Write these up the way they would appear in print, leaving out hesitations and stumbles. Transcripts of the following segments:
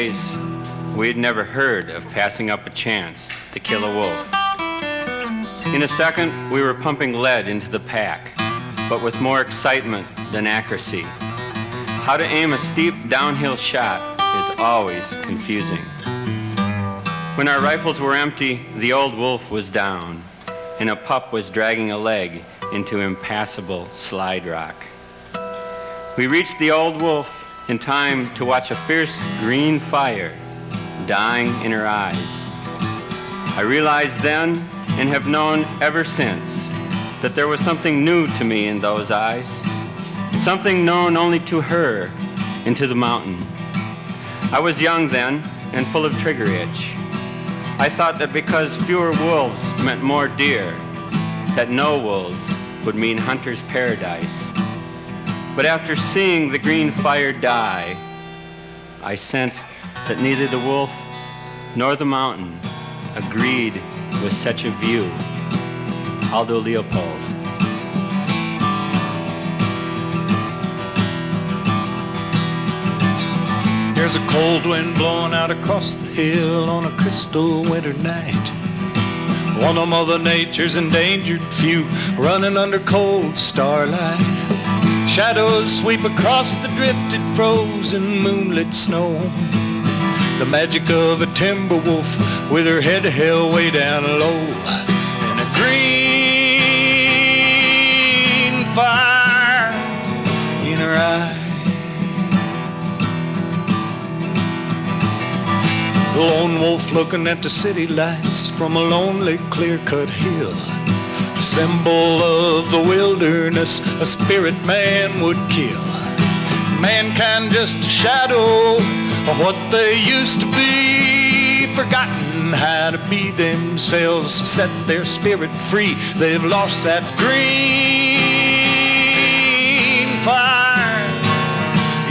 days, we had never heard of passing up a chance to kill a wolf. In a second, we were pumping lead into the pack, but with more excitement than accuracy. How to aim a steep downhill shot is always confusing. When our rifles were empty, the old wolf was down, and a pup was dragging a leg into impassable slide rock. We reached the old wolf in time to watch a fierce green fire dying in her eyes. I realized then, and have known ever since, that there was something new to me in those eyes, something known only to her and to the mountain. I was young then and full of trigger itch. I thought that because fewer wolves meant more deer, that no wolves would mean hunter's paradise. But after seeing the green fire die, I sensed that neither the wolf nor the mountain agreed with such a view. Aldo Leopold. There's a cold wind blowing out across the hill on a crystal winter night. One of Mother Nature's endangered few running under cold starlight. Shadows sweep across the drifted, frozen, moonlit snow. The magic of a Timberwolf with her head held way down low. And a green fire in her eye. The lone wolf looking at the city lights from a lonely, clear-cut hill. A symbol of the wilderness a spirit man would kill. Mankind just a shadow of what they used to be. Forgotten how to be themselves, set their spirit free. They've lost that green fire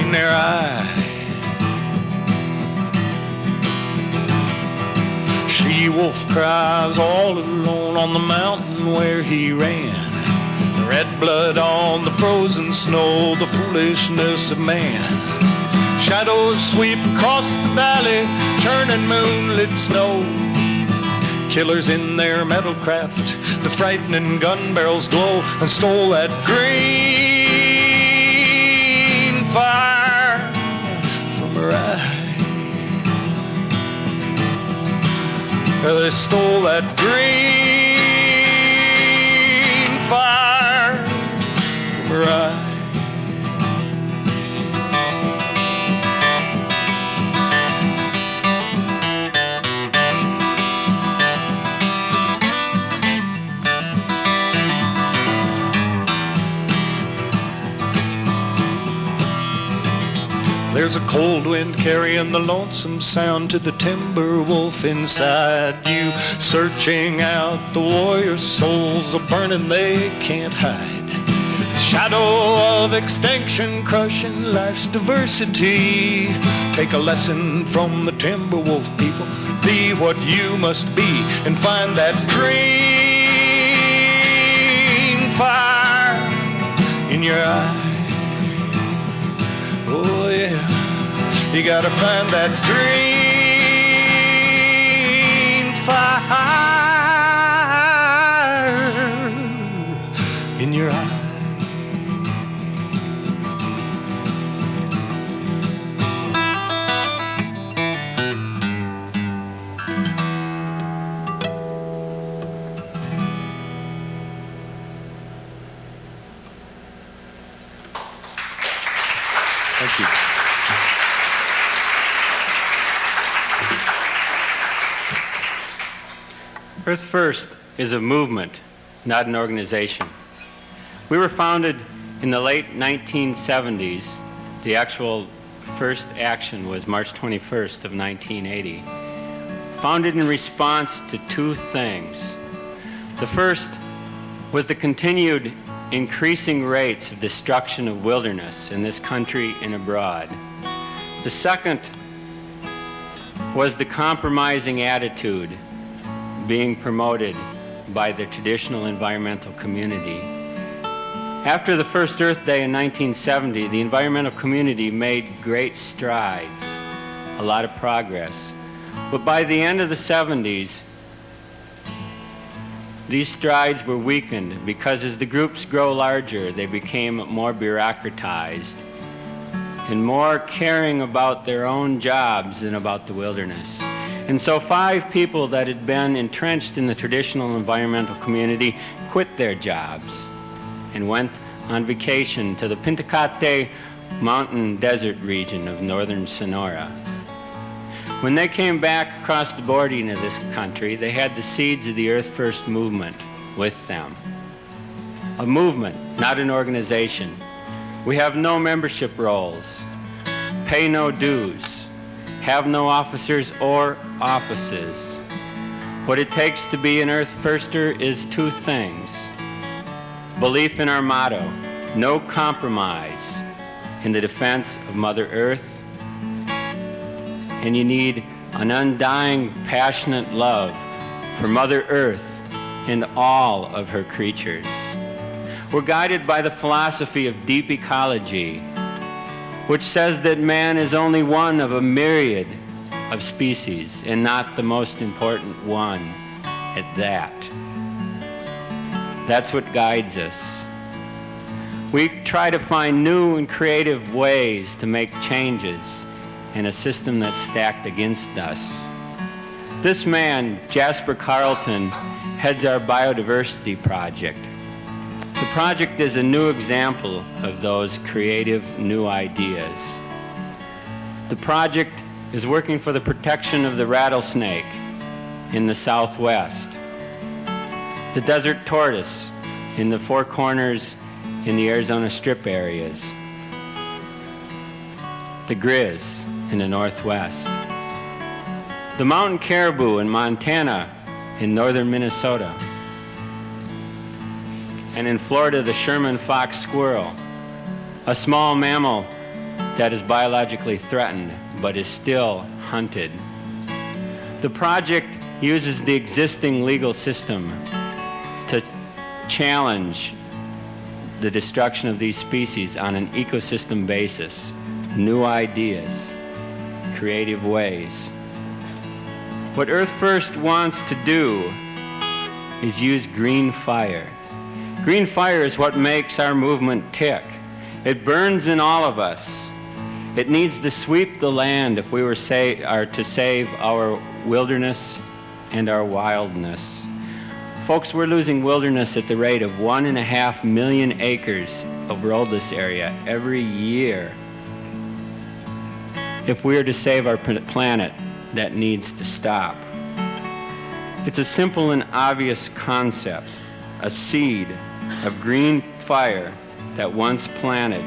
in their eye. She-wolf cries all alone on the mountain where he ran. Red blood on the frozen snow, the foolishness of man. Shadows sweep across the valley, churning moonlit snow. Killers in their metal craft, the frightening gun barrels glow, and stole that green fire from her eye. They stole that green fire from her eye. There's a cold wind carrying the lonesome sound to the Timberwolf inside you, searching out the warrior souls, a burning they can't hide. Shadow of extinction crushing life's diversity. Take a lesson from the Timberwolf people. Be what you must be and find that green fire in your eye. Oh yeah, you gotta find that green fire in your eye. Thank you. Earth First is a movement, not an organization. We were founded in the late 1970s. The actual first action was March 21st of 1980. Founded in response to two things. The first was the continued increasing rates of destruction of wilderness in this country and abroad. The second was the compromising attitude being promoted by the traditional environmental community. After the first Earth Day in 1970, the environmental community made great strides a lot of progress. But by the end of the 70s, these strides were weakened because as the groups grow larger, they became more bureaucratized and more caring about their own jobs than about the wilderness. And so 5 people that had been entrenched in the traditional environmental community quit their jobs and went on vacation to the Pintacate mountain desert region of northern Sonora. When they came back across the border into this country, they had the seeds of the Earth First movement with them. A movement, not an organization. We have no membership rolls, pay no dues, have no officers or offices. What it takes to be an Earth Firster is 2 things. Belief in our motto, no compromise in the defense of Mother Earth, and you need an undying, passionate love for Mother Earth and all of her creatures. We're guided by the philosophy of deep ecology, which says that man is only one of a myriad of species and not the most important one at that. That's what guides us. We try to find new and creative ways to make changes in a system that's stacked against us. This man, Jasper Carlton, heads our biodiversity project. The project is a new example of those creative new ideas. The project is working for the protection of the rattlesnake in the Southwest, the desert tortoise in the Four Corners in the Arizona Strip areas, the grizz in the Northwest, the mountain caribou in Montana, in northern Minnesota, and in Florida, the Sherman fox squirrel, a small mammal that is biologically threatened but is still hunted. The project uses the existing legal system to challenge the destruction of these species on an ecosystem basis, new ideas, creative ways. What Earth First wants to do is use GreenFire. GreenFire is what makes our movement tick. It burns in all of us. It needs to sweep the land if we are to save our wilderness and our wildness. Folks, we're losing wilderness at the rate of 1.5 million acres of roadless area every year. If we are to save our planet, that needs to stop. It's a simple and obvious concept, a seed of green fire that once planted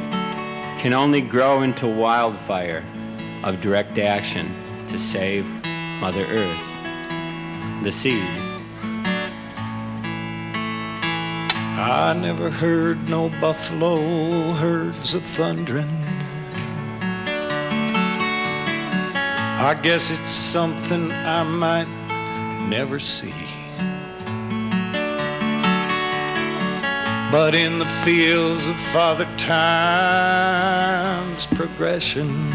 can only grow into wildfire of direct action to save Mother Earth, the seed. I never heard no buffalo herds a-thundering. I guess it's something I might never see. But in the fields of Father Time's progression,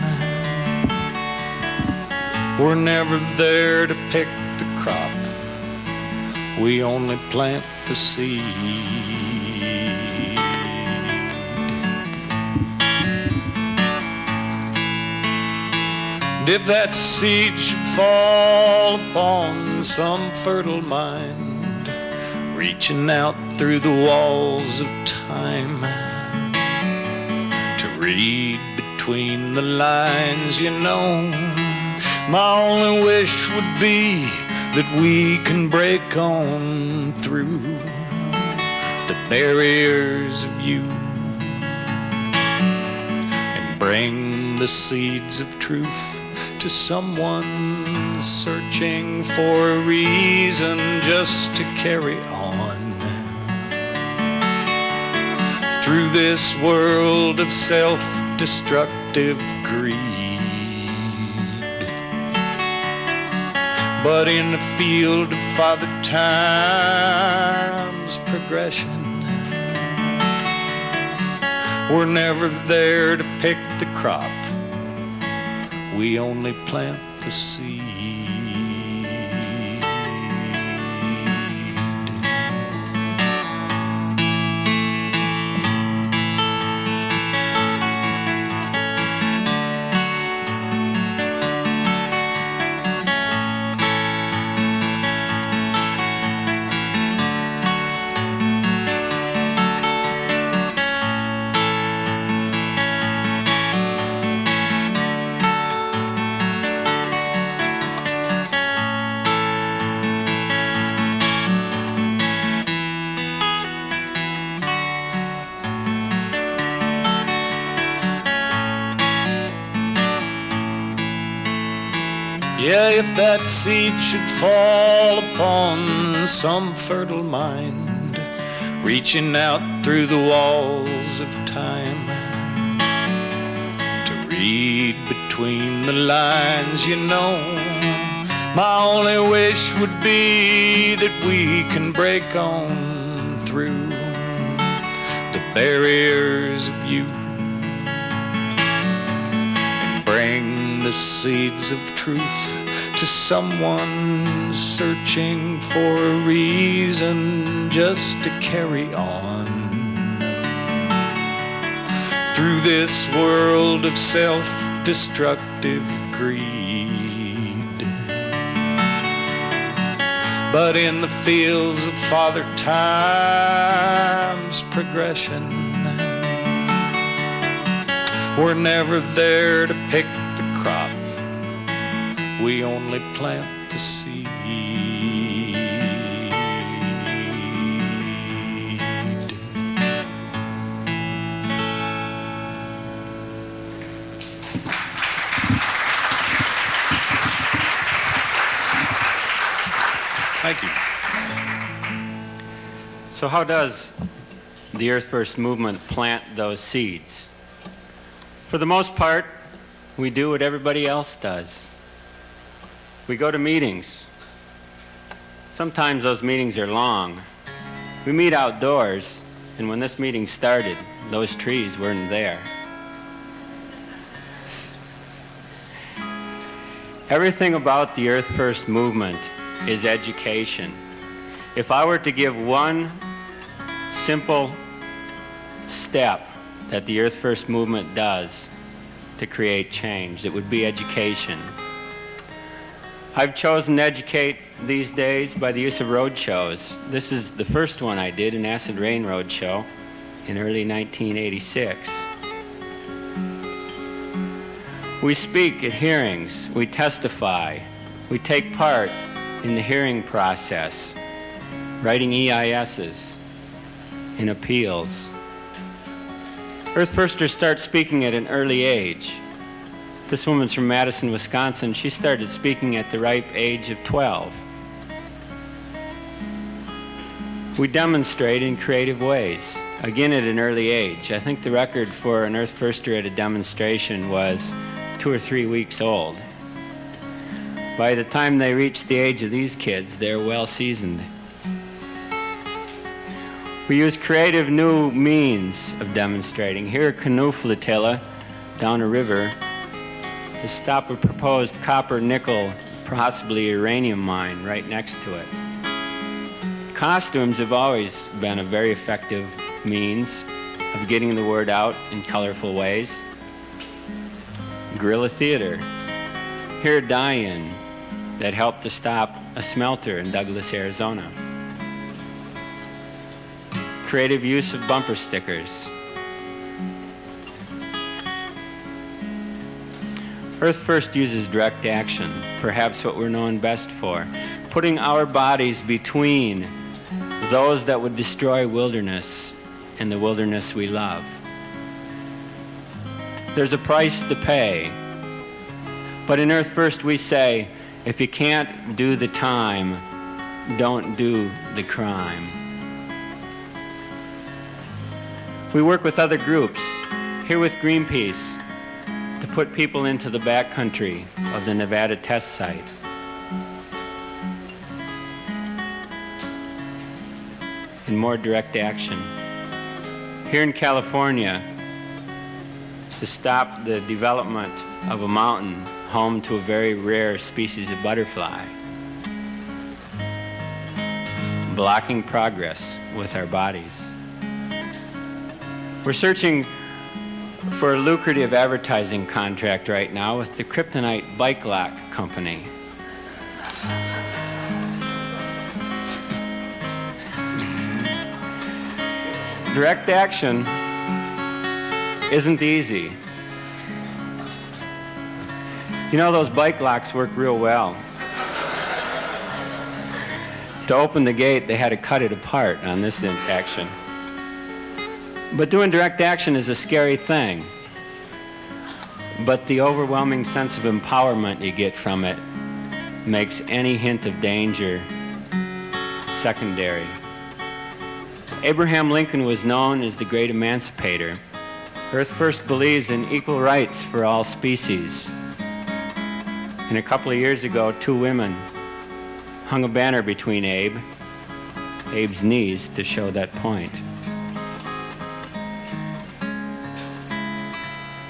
we're never there to pick the crop. We only plant the seed. And if that seed should fall upon some fertile mind, reaching out through the walls of time to read between the lines, you know, my only wish would be that we can break on through the barriers of you and bring the seeds of truth to someone searching for a reason just to carry on through this world of self-destructive greed. But in the field of Father Time's progression, we're never there to pick the crop. we only plant the seed. Yeah, if that seed should fall upon some fertile mind, reaching out through the walls of time, to read between the lines, you know, my only wish would be that we can break on through the barriers of youth and bring the seeds of truth to someone searching for a reason just to carry on through this world of self-destructive greed. But in the fields of Father Time's progression, we're never there to pick the crop, we only plant the seed. Thank you. So how does the Earth First movement plant those seeds? For the most part, we do what everybody else does. We go to meetings. Sometimes those meetings are long. We meet outdoors, and when this meeting started, those trees weren't there. Everything about the Earth First movement is education. If I were to give one simple step that the Earth First movement does to create change, it would be education. I've chosen to educate these days by the use of road shows. This is the first one I did, an Acid Rain road show in early 1986. We speak at hearings, we testify, we take part in the hearing process, writing EISs, in appeals. Earth Firsters start speaking at an early age. This woman's from Madison, Wisconsin. She started speaking at the ripe age of 12. We demonstrate in creative ways, again at an early age. I think the record for an Earth Firster at a demonstration was 2 or 3 weeks old. By the time they reach the age of these kids, they're well seasoned. We use creative new means of demonstrating. Here, a canoe flotilla down a river to stop a proposed copper-nickel, possibly uranium mine right next to it. Costumes have always been a very effective means of getting the word out in colorful ways. Guerrilla theater. Here, a die-in that helped to stop a smelter in Douglas, Arizona. Creative use of bumper stickers. Earth First uses direct action, perhaps what we're known best for, putting our bodies between those that would destroy wilderness and the wilderness we love. There's a price to pay, but in Earth First we say, if you can't do the time, don't do the crime. We work with other groups, here with Greenpeace, to put people into the backcountry of the Nevada test site. And more direct action. Here in California, to stop the development of a mountain home to a very rare species of butterfly, blocking progress with our bodies. We're searching for a lucrative advertising contract right now with the Kryptonite Bike Lock Company. Direct action isn't easy. You know, those bike locks work real well. To open the gate, they had to cut it apart on this action. But doing direct action is a scary thing. But the overwhelming sense of empowerment you get from it makes any hint of danger secondary. Abraham Lincoln was known as the great emancipator. Earth First believes in equal rights for all species. And a couple of years ago, 2 women hung a banner between Abe's knees to show that point.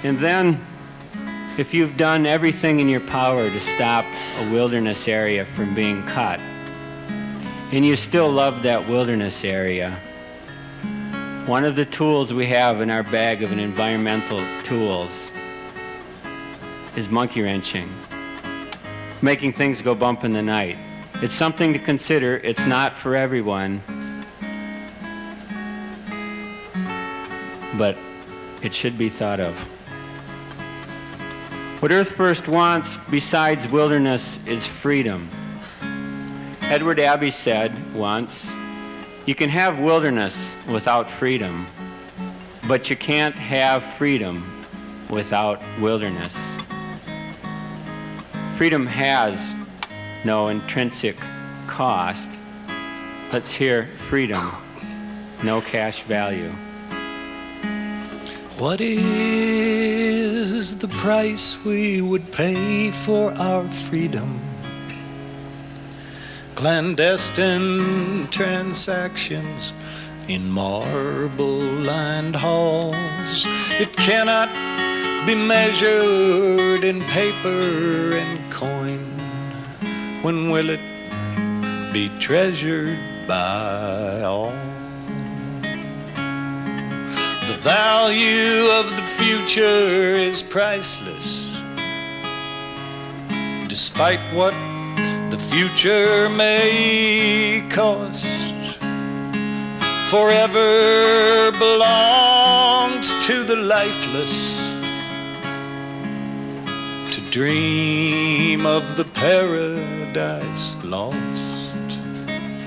And then, if you've done everything in your power to stop a wilderness area from being cut, and you still love that wilderness area, one of the tools we have in our bag of environmental tools is monkey wrenching, making things go bump in the night. It's something to consider. It's not for everyone, but it should be thought of. What Earth First wants, besides wilderness, is freedom. Edward Abbey said once, you can have wilderness without freedom, but you can't have freedom without wilderness. Freedom has no intrinsic cost. Let's hear freedom, no cash value. What is the price we would pay for our freedom? Clandestine transactions in marble-lined halls. It cannot be measured in paper and coin. When will it be treasured by all? The value of the future is priceless, despite what the future may cost. Forever belongs to the lifeless to dream of the paradise lost.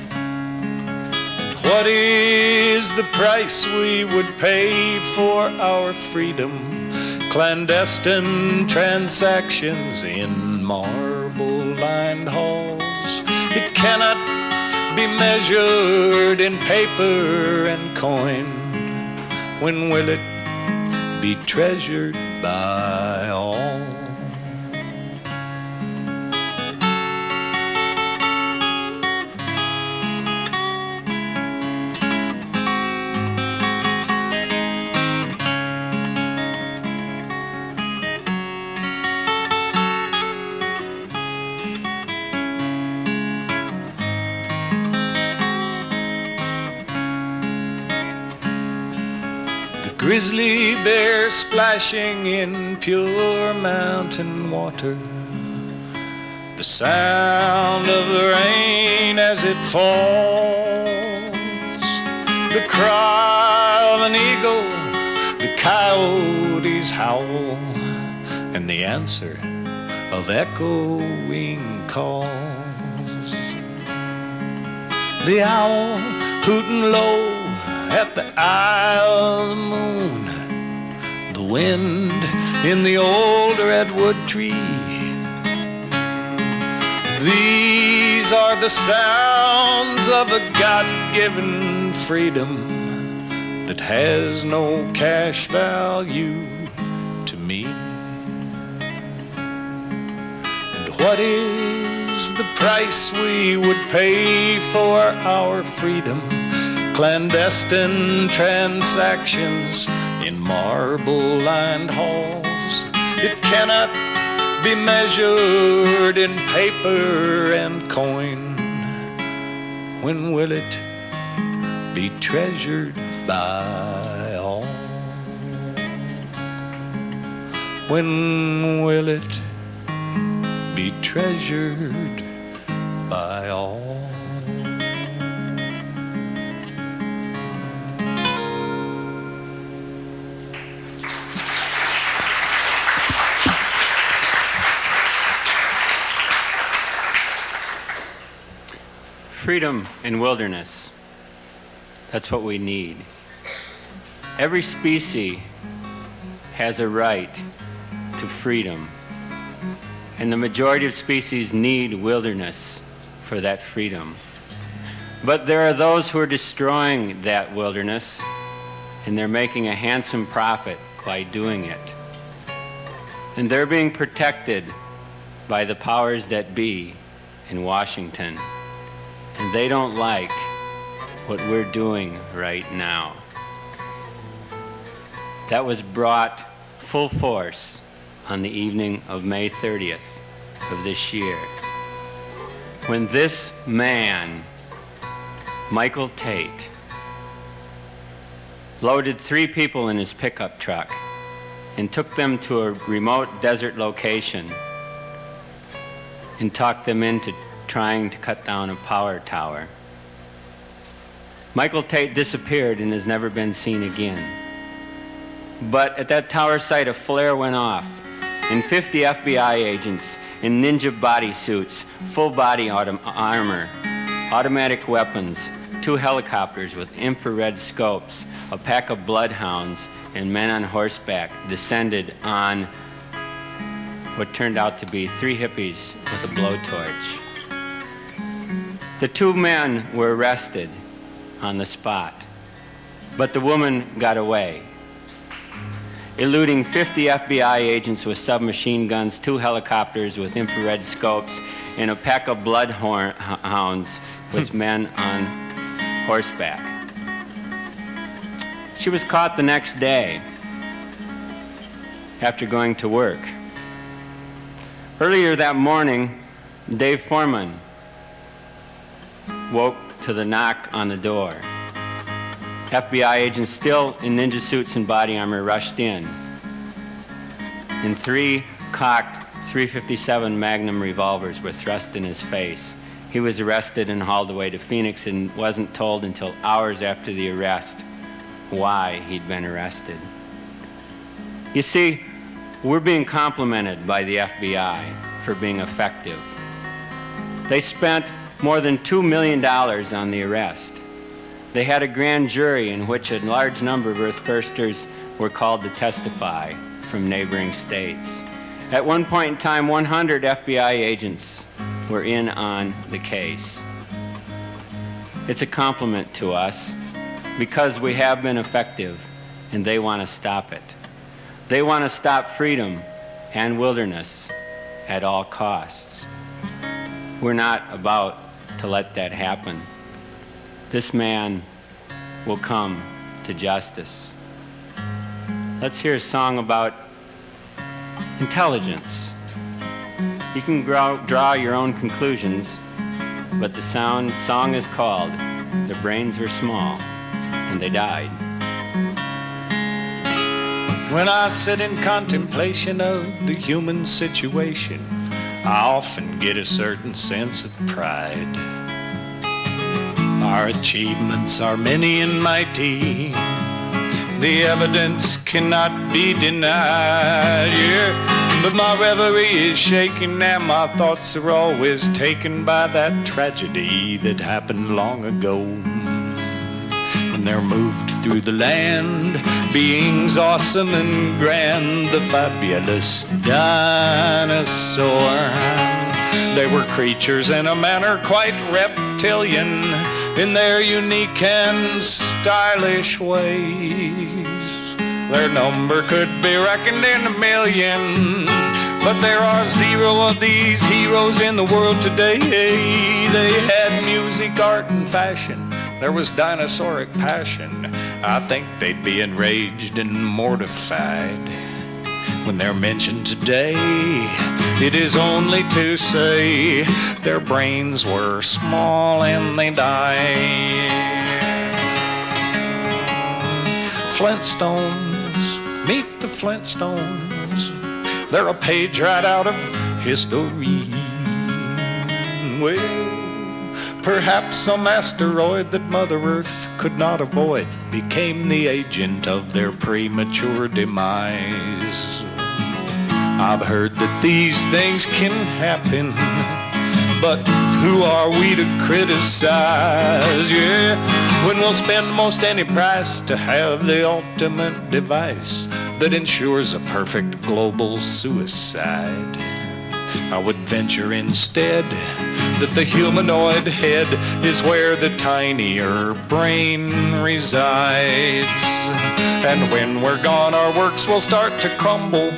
And what is the price we would pay for our freedom? Clandestine transactions in marble-lined halls. It cannot be measured in paper and coin. When will it be treasured by all? Grizzly bear splashing in pure mountain water, the sound of the rain as it falls, the cry of an eagle, the coyote's howl, and the answer of echoing calls. The owl hooting low at the eye of the moon, the wind in the old redwood tree. These are the sounds of a God-given freedom that has no cash value to me. And what is the price we would pay for our freedom? Clandestine transactions in marble-lined halls. It cannot be measured in paper and coin? When will it be treasured by all? When will it be treasured by all? Freedom and wilderness. That's what we need. Every species has a right to freedom, and the majority of species need wilderness for that freedom. But there are those who are destroying that wilderness, and they're making a handsome profit by doing it. And they're being protected by the powers that be in Washington. And they don't like what we're doing right now. That was brought full force on the evening of May 30th of this year, when this man, Michael Tate, loaded 3 people in his pickup truck and took them to a remote desert location and talked them into trying to cut down a power tower. Michael Tate disappeared and has never been seen again. But at that tower site, a flare went off, and 50 FBI agents in ninja bodysuits, full body armor, automatic weapons, 2 helicopters with infrared scopes, a pack of bloodhounds, and men on horseback descended on what turned out to be 3 hippies with a blowtorch. The 2 men were arrested on the spot, but the woman got away, eluding 50 FBI agents with submachine guns, 2 helicopters with infrared scopes, and a pack of bloodhounds with men on horseback. She was caught the next day after going to work. Earlier that morning, Dave Foreman woke to the knock on the door. FBI agents still in ninja suits and body armor rushed in, and 3 cocked .357 Magnum revolvers were thrust in his face. He was arrested and hauled away to Phoenix and wasn't told until hours after the arrest why he'd been arrested. You see, we're being complimented by the FBI for being effective. They spent more than $2 million on the arrest. They had a grand jury in which a large number of Earth Firsters were called to testify from neighboring states. At one point in time, 100 FBI agents were in on the case. It's a compliment to us because we have been effective, and they want to stop it. They want to stop freedom and wilderness at all costs. We're not about to let that happen. This man will come to justice. Let's hear a song about intelligence. You can draw your own conclusions, but the song is called "The Brains Were Small and They Died." When I sit in contemplation of the human situation, I often get a certain sense of pride. Our achievements are many and mighty. The evidence cannot be denied, yeah. But my reverie is shaken and my thoughts are always taken by that tragedy that happened long ago. When there moved through the land beings awesome and grand, the fabulous dinosaur. They were creatures in a manner quite reptilian in their unique and stylish ways. Their number could be reckoned in a million, but there are 0 of these heroes in the world today. They had music, art, and fashion. There was dinosauric passion. I think they'd be enraged and mortified when they're mentioned today, it is only to say their brains were small and they died. Flintstones, meet the Flintstones. They're a page right out of history. Well, perhaps some asteroid that Mother Earth could not avoid became the agent of their premature demise. I've heard that these things can happen, but who are we to criticize? Yeah, when we'll spend most any price to have the ultimate device that ensures a perfect global suicide. I would venture instead that the humanoid head is where the tinier brain resides. And when we're gone, our works will start to crumble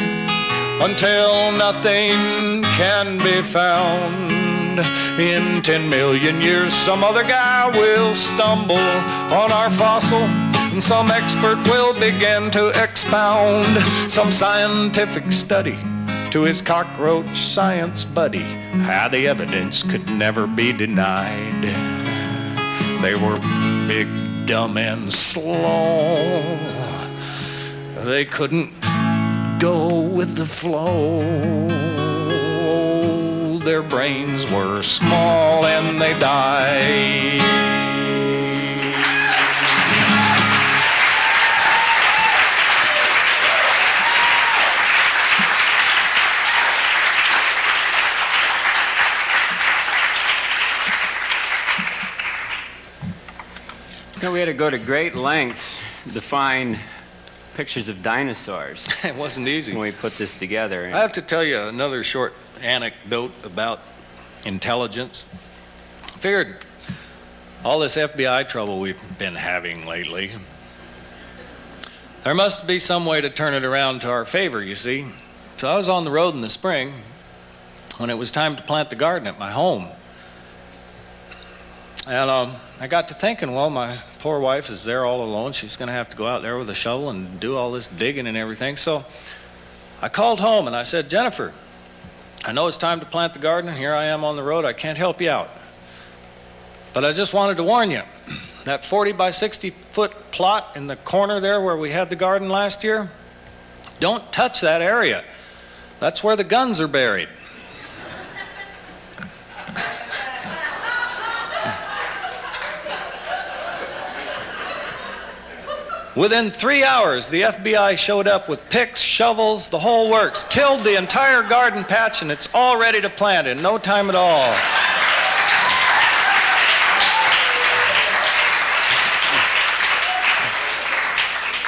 until nothing can be found. In 10 million years, some other guy will stumble on our fossil, and some expert will begin to expound some scientific study to his cockroach science buddy, how the evidence could never be denied. They were big, dumb, and slow. They couldn't go with the flow. Their brains were small and they died. We had to go to great lengths to find pictures of dinosaurs It wasn't easy. when we put this together. I have to tell you another short anecdote about intelligence. I figured all this FBI trouble we've been having lately, there must be some way to turn it around to our favor, you see. So I was on the road in the spring when it was time to plant the garden at my home. And I got to thinking, well, my poor wife is there all alone. She's going to have to go out there with a shovel and do all this digging and everything. So I called home and I said, Jennifer, I know it's time to plant the garden, and here I am on the road. I can't help you out. But I just wanted to warn you, that 40 by 60 foot plot in the corner there where we had the garden last year, don't touch that area. That's where the guns are buried. Within 3 hours, the FBI showed up with picks, shovels, the whole works, tilled the entire garden patch, and it's all ready to plant in no time at all.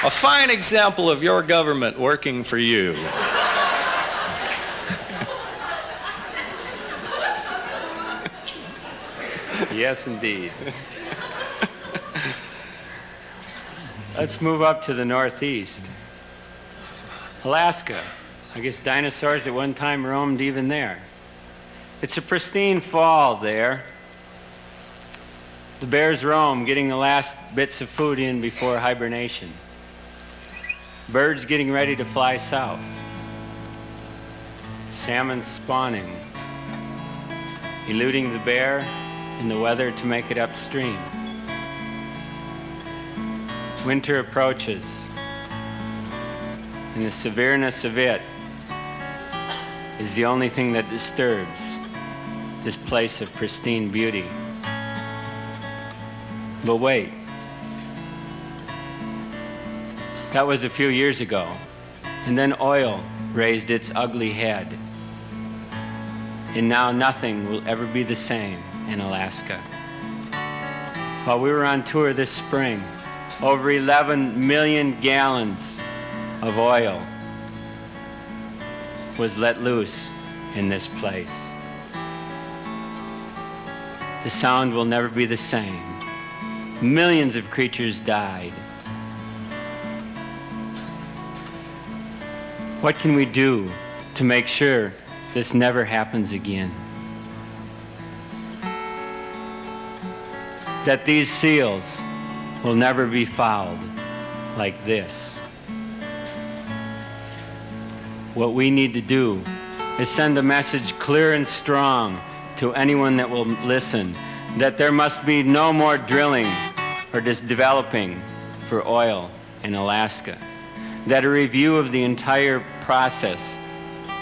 A fine example of your government working for you. Yes, indeed. Let's move up to the northeast. Alaska. I guess dinosaurs at one time roamed even there. It's a pristine fall there. The bears roam, getting the last bits of food in before hibernation. Birds getting ready to fly south. Salmon spawning, eluding the bear and the weather to make it upstream. Winter approaches, and the severeness of it is the only thing that disturbs this place of pristine beauty. But wait, that was a few years ago, and then oil raised its ugly head, and now nothing will ever be the same in Alaska. While we were on tour this spring, over 11 million gallons of oil was let loose in this place. The sound will never be the same. Millions of creatures died. What can we do to make sure this never happens again? That these seals will never be fouled like this. what we need to do is send a message clear and strong to anyone that will listen, that there must be no more drilling or just developing for oil in Alaska, that a review of the entire process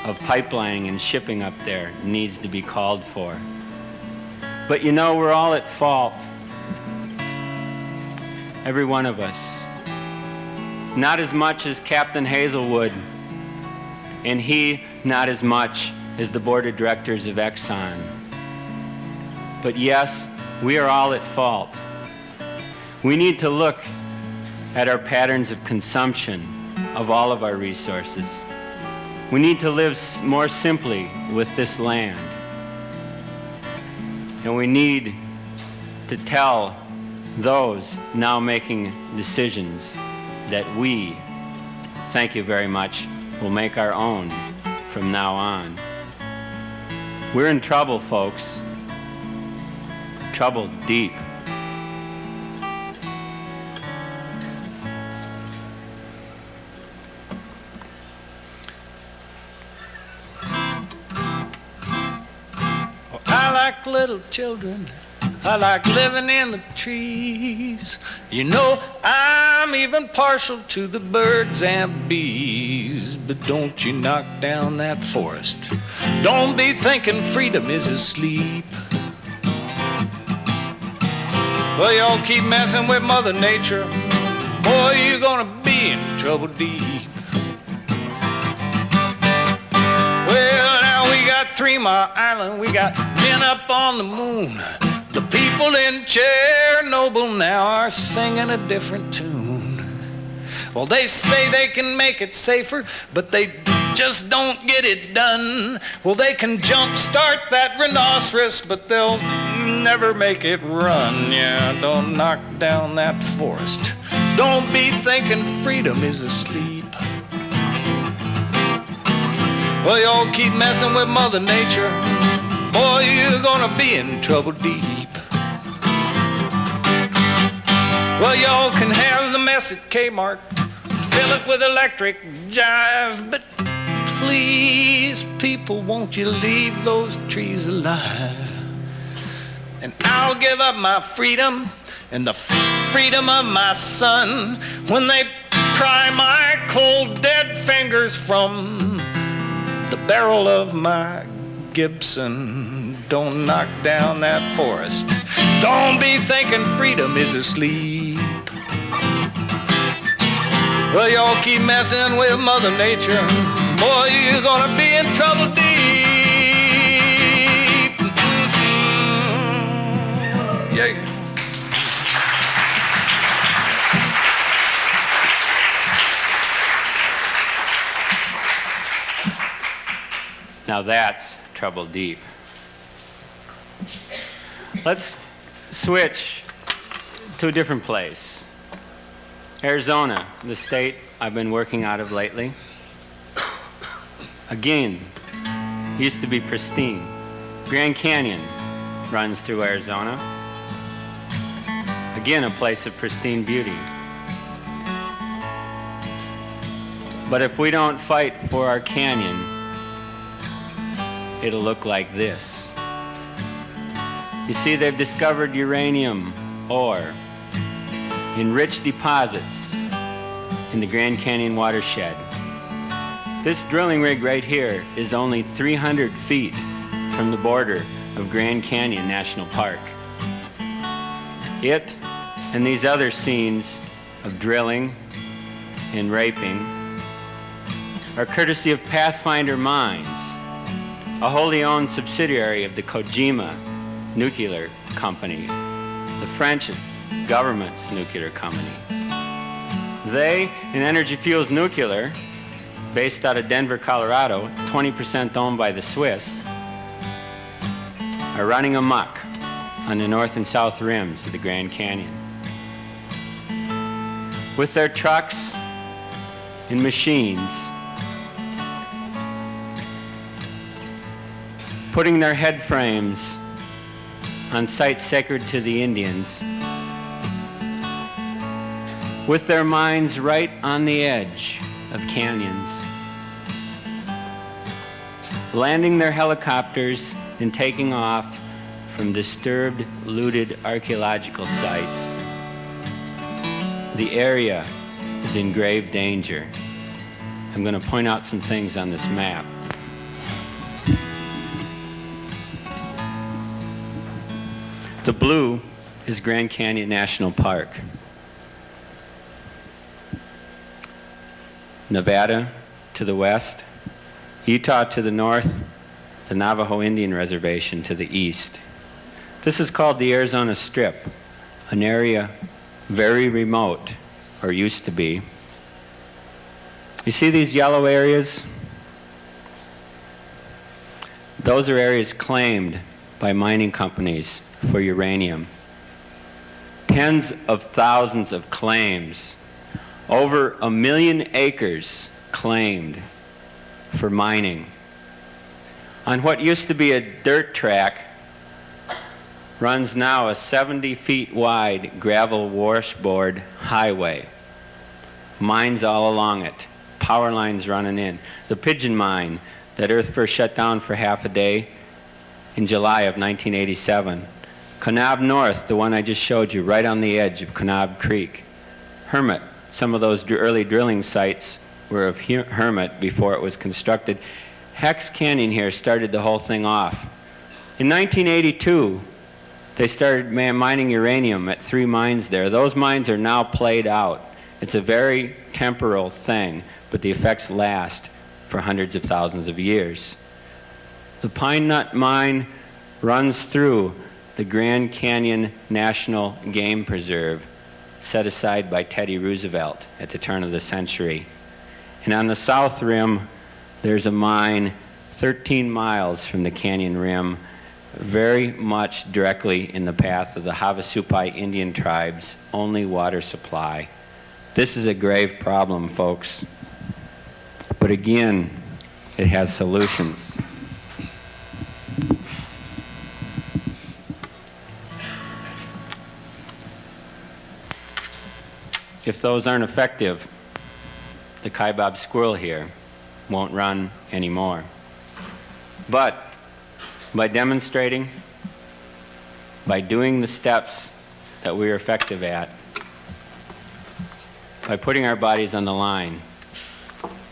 of pipelining and shipping up there needs to be called for. But you know, we're all at fault, every one of us. Not as much as Captain Hazelwood, and he not as much as the board of directors of Exxon. But yes, we are all at fault. We need to look at our patterns of consumption of all of our resources. We need to live more simply with this land. And we need to tell those now making decisions that we, thank you very much, will make our own from now on. We're in trouble, folks. Trouble deep. I like little children. I like living in the trees. You know, I'm even partial to the birds and bees. But don't you knock down that forest. Don't be thinking freedom is asleep. Well, y'all keep messing with Mother Nature. Boy, you're gonna be in trouble deep. Well, now we got 3 Mile Island. We got men up on the moon. The people in Chernobyl now are singing a different tune. Well, they say they can make it safer, but they just don't get it done. Well, they can jumpstart that rhinoceros, but they'll never make it run. Yeah, don't knock down that forest. Don't be thinking freedom is asleep. Well, y'all keep messing with Mother Nature. Boy, you're gonna be in trouble deep. Well, y'all can have the mess at Kmart, fill it with electric jive, but please, people, won't you leave those trees alive? And I'll give up my freedom and the freedom of my son when they pry my cold dead fingers from the barrel of my Gibson. Don't knock down that forest. Don't be thinking freedom is asleep. Well, y'all keep messing with Mother Nature. Boy, you're gonna be in trouble deep. Yeah. Now that's trouble deep. Let's switch to a different place. Arizona, the state I've been working out of lately. Again, used to be pristine. Grand Canyon runs through Arizona. Again, a place of pristine beauty. But if we don't fight for our canyon, it'll look like this. You see, they've discovered uranium ore in rich deposits in the Grand Canyon watershed. This drilling rig right here is only 300 feet from the border of Grand Canyon National Park. It and these other scenes of drilling and raping are courtesy of Pathfinder Mines, a wholly owned subsidiary of the Kojima nuclear company, the French government's nuclear company. They and Energy Fuels Nuclear, based out of Denver, Colorado, 20% owned by the Swiss, are running amok on the north and south rims of the Grand Canyon. With their trucks and machines, putting their head frames on sites sacred to the Indians, with their minds right on the edge of canyons. landing their helicopters and taking off from disturbed, looted archaeological sites. The area is in grave danger. I'm going to point out some things on this map. The blue is Grand Canyon National Park. Nevada to the west, Utah to the north, the Navajo Indian Reservation to the east. This is called the Arizona Strip, an area very remote, or used to be. You see these yellow areas? Those are areas claimed by mining companies for uranium. Tens of thousands of claims, over 1 million acres claimed for mining. On what used to be a dirt track runs now a 70 feet wide gravel washboard highway. Mines all along it, power lines running in. The Pigeon Mine that Earth first shut down for half a day in July of 1987. Kanab North, the one I just showed you, right on the edge of Kanab Creek. Hermit, some of those early drilling sites were of Hermit before it was constructed. Hex Canyon here started the whole thing off. In 1982, they started mining uranium at 3 mines there. Those mines are now played out. It's a very temporal thing, but the effects last for hundreds of thousands of years. The Pine Nut Mine runs through the Grand Canyon National Game Preserve, set aside by Teddy Roosevelt at the turn of the century. And on the south rim, there's a mine 13 miles from the canyon rim, very much directly in the path of the Havasupai Indian tribe's only water supply. This is a grave problem, folks. But again, it has solutions. If those aren't effective, the Kaibab squirrel here won't run anymore. But by demonstrating, by doing the steps that we are effective at, by putting our bodies on the line,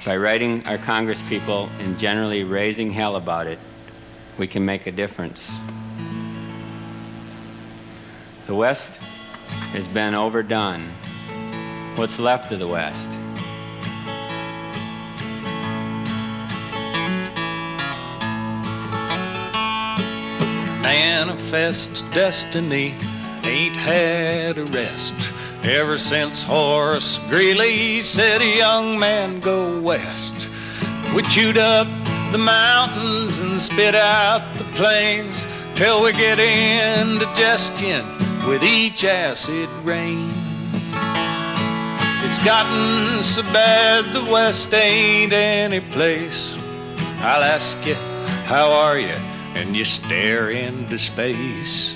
by writing our congresspeople and generally raising hell about it, we can make a difference. The West has been overdone. What's left of the West? Manifest destiny ain't had a rest ever since Horace Greeley said a young man go west. We chewed up the mountains and spit out the plains till we get indigestion with each acid rain. It's gotten so bad the West ain't any place. I'll ask you, how are you? And you stare into space.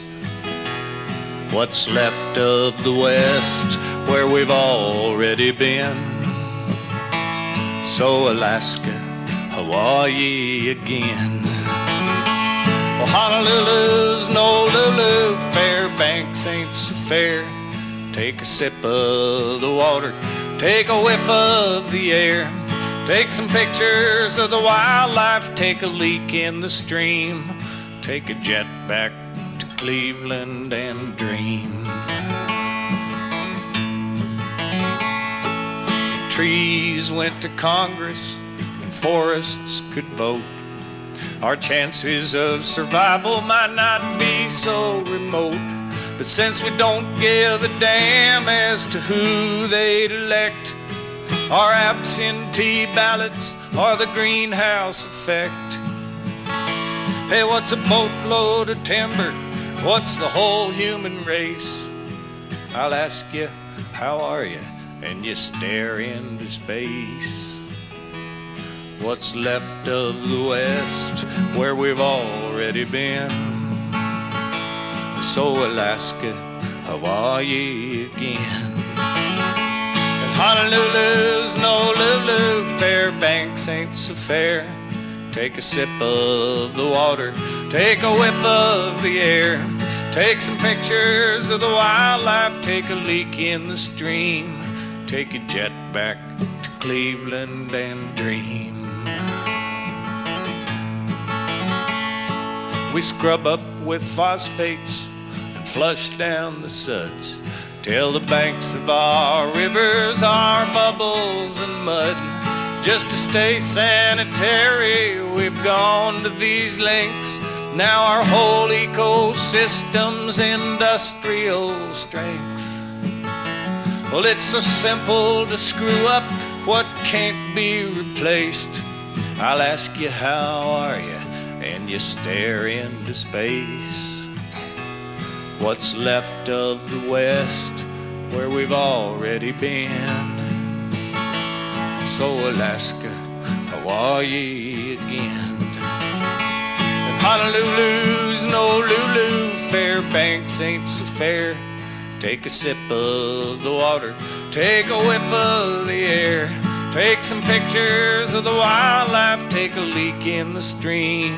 What's left of the West where we've already been? So Alaska, Hawaii again. Well, Honolulu's no Lulu, Fairbanks ain't so fair. Take a sip of the water, take a whiff of the air, take some pictures of the wildlife, take a leak in the stream, take a jet back to Cleveland and dream. If trees went to Congress and forests could vote, our chances of survival might not be so remote. But since we don't give a damn as to who they'd elect, our absentee ballots are the greenhouse effect. Hey, what's a boatload of timber? What's the whole human race? I'll ask you, how are you? And you stare into space. What's left of the West where we've already been? So Alaska, Hawaii again. And Honolulu's no Lulu, Fairbanks ain't so fair. take a sip of the water, take a whiff of the air, take some pictures of the wildlife, take a leak in the stream, take a jet back to Cleveland and dream. We scrub up with phosphates and flush down the suds, till the banks of our rivers are bubbles and mud. Just to stay sanitary, we've gone to these lengths. Now our whole ecosystem's industrial strength. Well, it's so simple to screw up what can't be replaced. I'll ask you, how are you? And you stare into space. What's left of the West where we've already been? So Alaska, how are ye again? And Honolulu's no Lulu, Fairbanks ain't so fair. Take a sip of the water, take a whiff of the air, take some pictures of the wildlife, take a leak in the stream,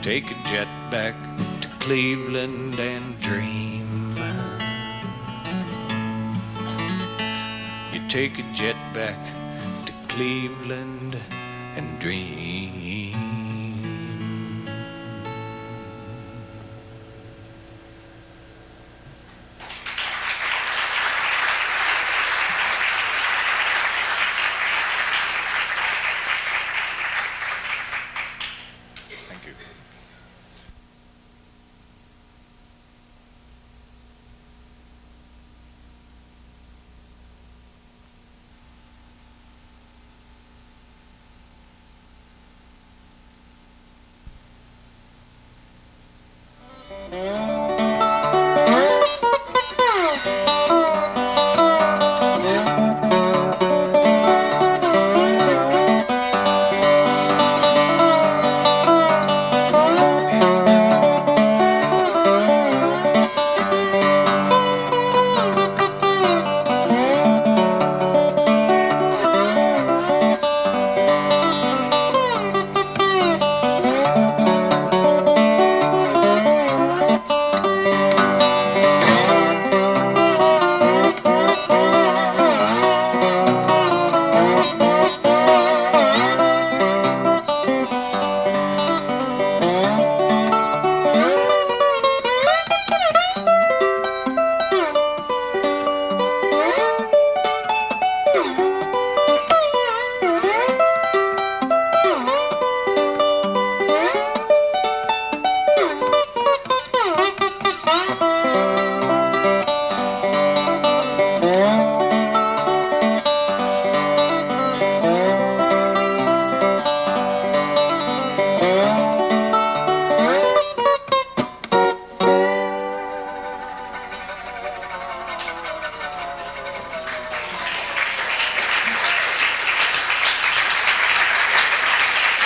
take a jet back to Cleveland and dream. You take a jet back to Cleveland and dream. Thank you.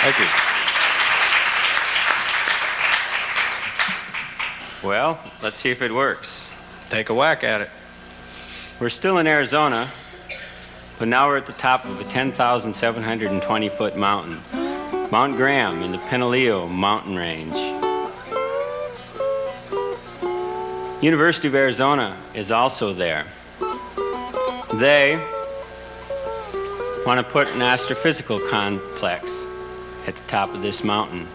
Thank you. Well, let's see if it works. Take a whack at it. We're still in Arizona, but now we're at the top of a 10,720-foot mountain, Mount Graham in the Pinalillo mountain range. University of Arizona is also there. They want to put an astrophysical complex at the top of this mountain.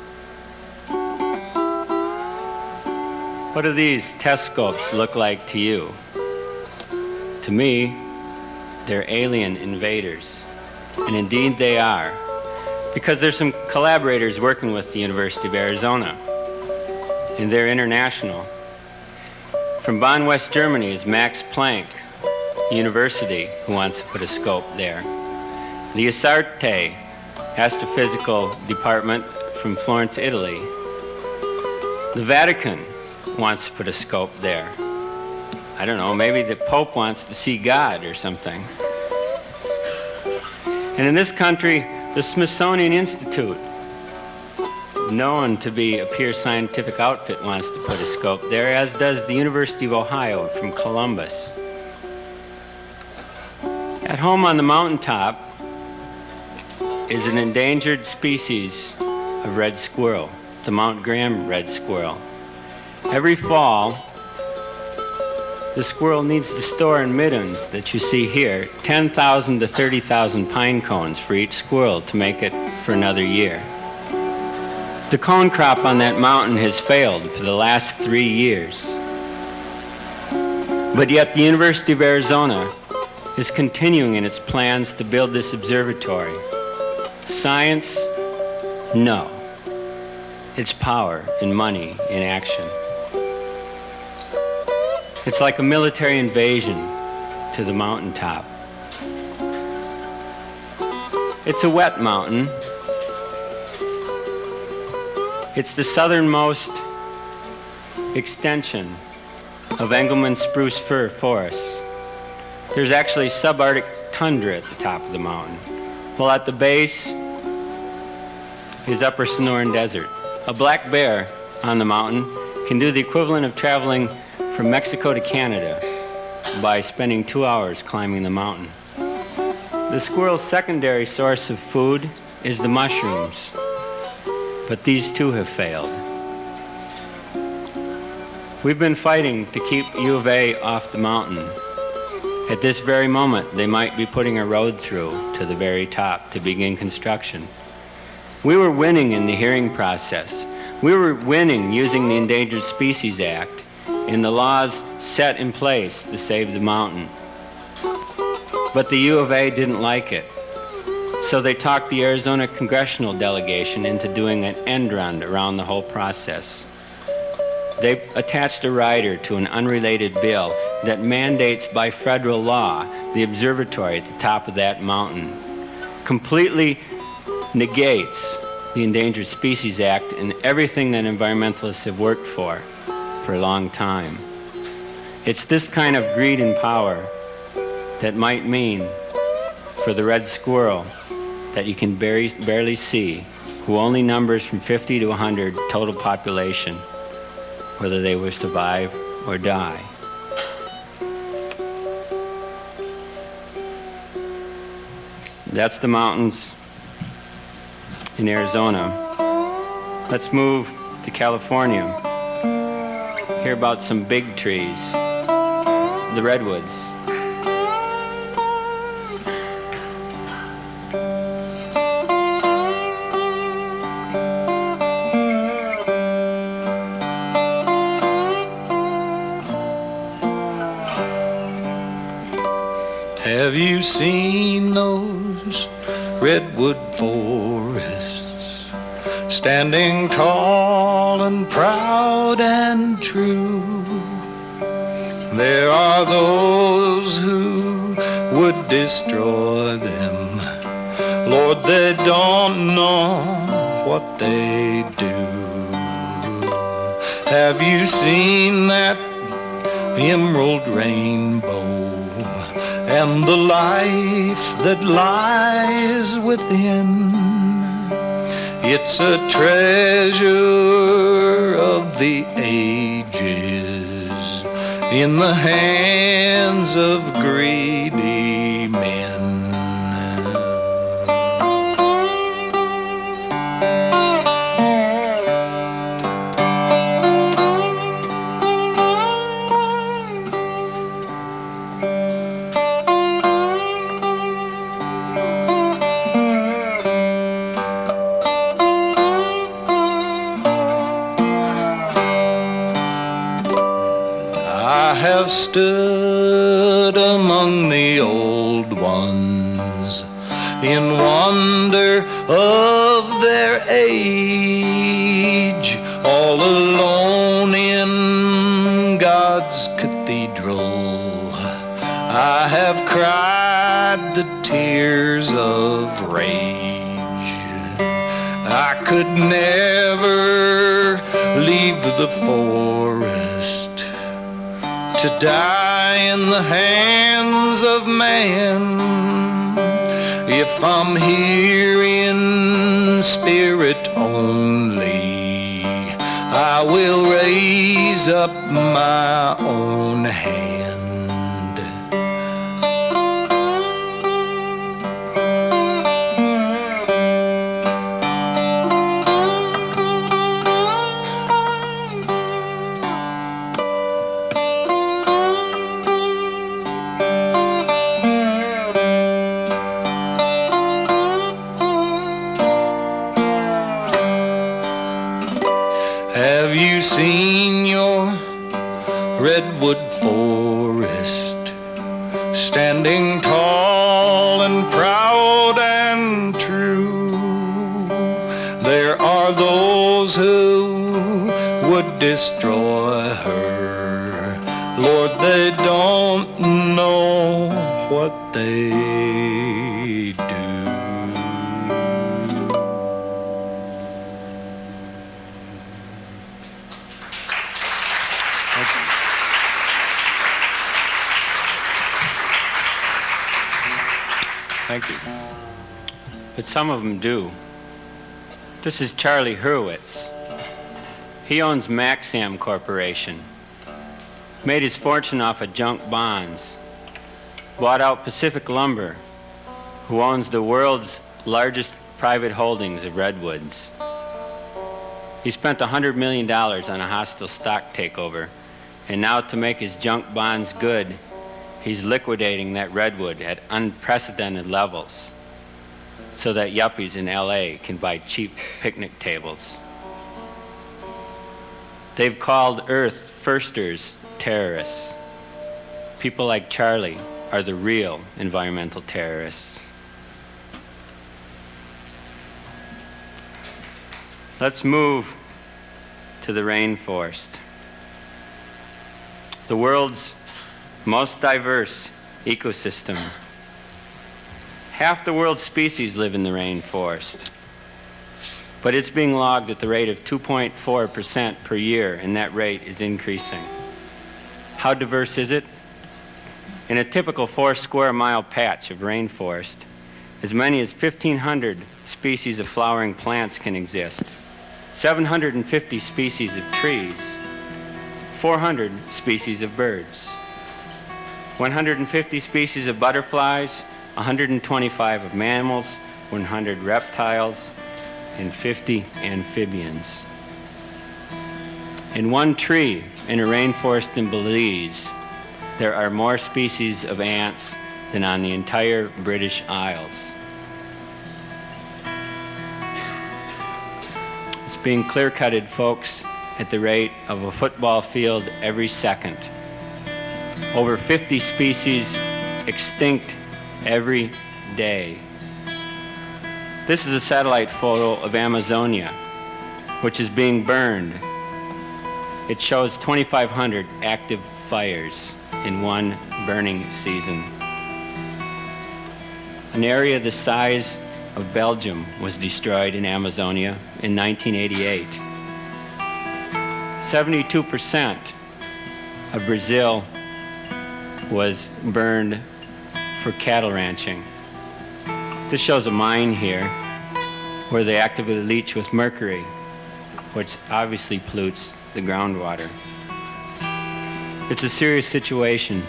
What do these telescopes look like to you? To me, they're alien invaders. And indeed they are, because there's some collaborators working with the University of Arizona, and they're international. From Bonn, West Germany is Max Planck University, who wants to put a scope there. The Isarte Astrophysical Department from Florence, Italy. The Vatican wants to put a scope there. I don't know, maybe the Pope wants to see God or something. And in this country, the Smithsonian Institute, known to be a pure scientific outfit, wants to put a scope there, as does the University of Ohio from Columbus. At home on the mountaintop is an endangered species of red squirrel, the Mount Graham red squirrel. Every fall, the squirrel needs to store in middens that you see here 10,000 to 30,000 pine cones for each squirrel to make it for another year. The cone crop on that mountain has failed for the last 3 years. But yet the University of Arizona is continuing in its plans to build this observatory. Science? No. It's power and money in action. It's like a military invasion to the mountaintop. It's a wet mountain. It's the southernmost extension of Engelmann spruce fir forests. There's actually subarctic tundra at the top of the mountain, while at the base is upper Sonoran Desert. A black bear on the mountain can do the equivalent of traveling from Mexico to Canada by spending 2 hours climbing the mountain. The squirrel's secondary source of food is the mushrooms, but these too have failed. We've been fighting to keep U of A off the mountain. At this very moment, they might be putting a road through to the very top to begin construction. We were winning in the hearing process. We were winning using the Endangered Species Act in the laws set in place to save the mountain. But the U of A didn't like it. So they talked the Arizona congressional delegation into doing an end run around the whole process. They attached a rider to an unrelated bill that mandates by federal law the observatory at the top of that mountain. Completely negates the Endangered Species Act and everything that environmentalists have worked for a long time. It's this kind of greed and power that might mean for the red squirrel that you can barely see, who only numbers from 50 to 100 total population, whether they will survive or die. That's the mountains in Arizona. Let's move to California. Hear about some big trees, the Redwoods. Have you seen those redwood forests, standing tall and proud and true? There are those who would destroy them. Lord, they don't know what they do. Have you seen that emerald rainbow and the life that lies within? It's a treasure of the ages in the hands of greedy men. Stood among the old ones in wonder of their age, all alone in God's cathedral. I have cried the tears of rage. I could never leave the forest to die in the hands of man. If I'm here in spirit only, I will raise up my own hand. redwood forest, standing tall and proud and true. There are those who would destroy her. Lord, they don't know what they do. Thank you. But some of them do. This is Charlie Hurwitz. He owns Maxam Corporation. Made his fortune off of junk bonds. Bought out Pacific Lumber, who owns the world's largest private holdings of redwoods. He spent $100 million on a hostile stock takeover, and now to make his junk bonds good, he's liquidating that redwood at unprecedented levels so that yuppies in LA can buy cheap picnic tables. They've called Earth firsters terrorists. People like Charlie are the real environmental terrorists. Let's move to the rainforest. The world's most diverse ecosystem. Half the world's species live in the rainforest, but it's being logged at the rate of 2.4% per year, and that rate is increasing. How diverse is it? In a typical 4 square mile patch of rainforest, as many as 1,500 species of flowering plants can exist, 750 species of trees, 400 species of birds, 150 species of butterflies, 125 of mammals, 100 reptiles, and 50 amphibians. In one tree in a rainforest in Belize, there are more species of ants than on the entire British Isles. It's being clear-cutted, folks, at the rate of a football field every second. Over 50 species extinct every day. This is a satellite photo of Amazonia, which is being burned. It shows 2,500 active fires in one burning season. An area the size of Belgium was destroyed in Amazonia in 1988. 72% of Brazil was burned for cattle ranching. This shows a mine here where they actively leach with mercury, which obviously pollutes the groundwater. It's a serious situation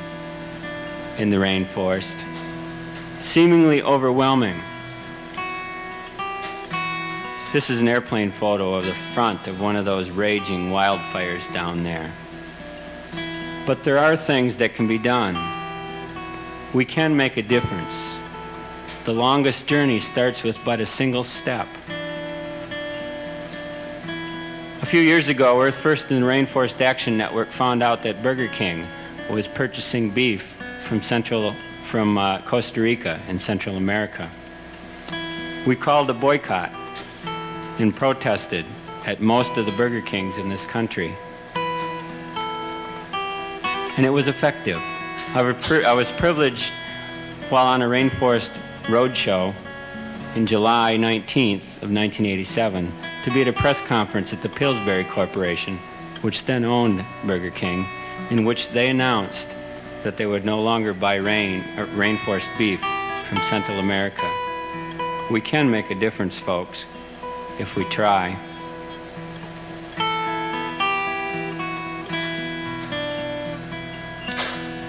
in the rainforest, seemingly overwhelming. This is an airplane photo of the front of one of those raging wildfires down there. But there are things that can be done. We can make a difference. The longest journey starts with but a single step. A few years ago, Earth First and the Rainforest Action Network found out that Burger King was purchasing beef from Costa Rica in Central America. We called a boycott and protested at most of the Burger Kings in this country. And it was effective. I was privileged while on a rainforest roadshow in July 19th of 1987 to be at a press conference at the Pillsbury Corporation, which then owned Burger King, in which they announced that they would no longer buy rainforest beef from Central America. We can make a difference, folks, if we try.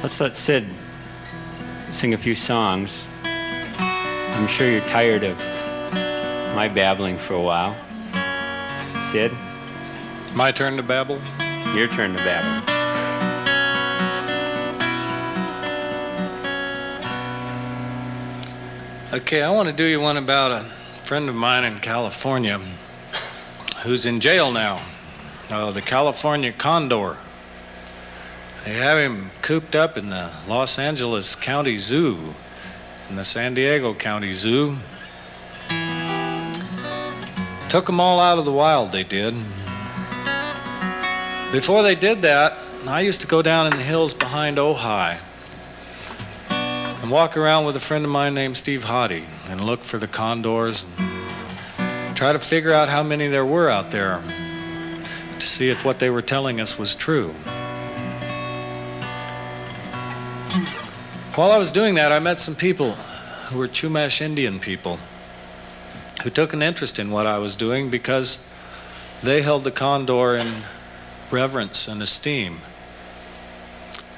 Let's let Sid sing a few songs. I'm sure you're tired of my babbling for a while. Sid? My turn to babble? Your turn to babble. Okay, I want to do you one about a friend of mine in California who's in jail now. The California condor. They have him cooped up in the Los Angeles County Zoo, in the San Diego County Zoo. Took them all out of the wild, they did. Before they did that, I used to go down in the hills behind Ojai and walk around with a friend of mine named Steve Hoddy and look for the condors and try to figure out how many there were out there to see if what they were telling us was true. While I was doing that, I met some people who were Chumash Indian people who took an interest in what I was doing because they held the condor in reverence and esteem.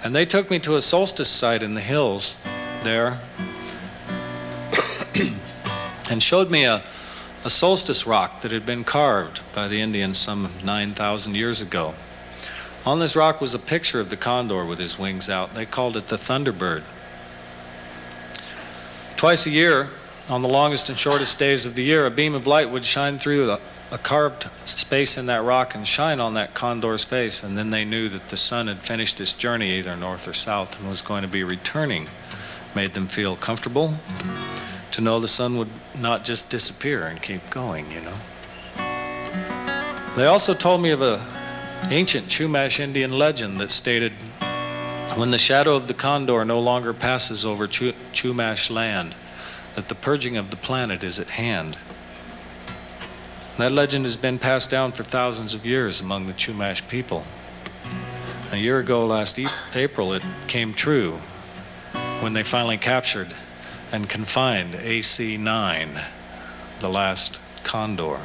And they took me to a solstice site in the hills there and showed me a solstice rock that had been carved by the Indians some 9,000 years ago. On this rock was a picture of the condor with his wings out. They called it the Thunderbird. Twice a year, on the longest and shortest days of the year, a beam of light would shine through a carved space in that rock and shine on that condor's face, and then they knew that the sun had finished its journey either north or south and was going to be returning. Made them feel comfortable to know the sun would not just disappear and keep going, you know. They also told me of an ancient Chumash Indian legend that stated, when the shadow of the condor no longer passes over Chumash land, that the purging of the planet is at hand. That legend has been passed down for thousands of years among the Chumash people. A year ago, last April, it came true when they finally captured and confined AC-9, the last condor.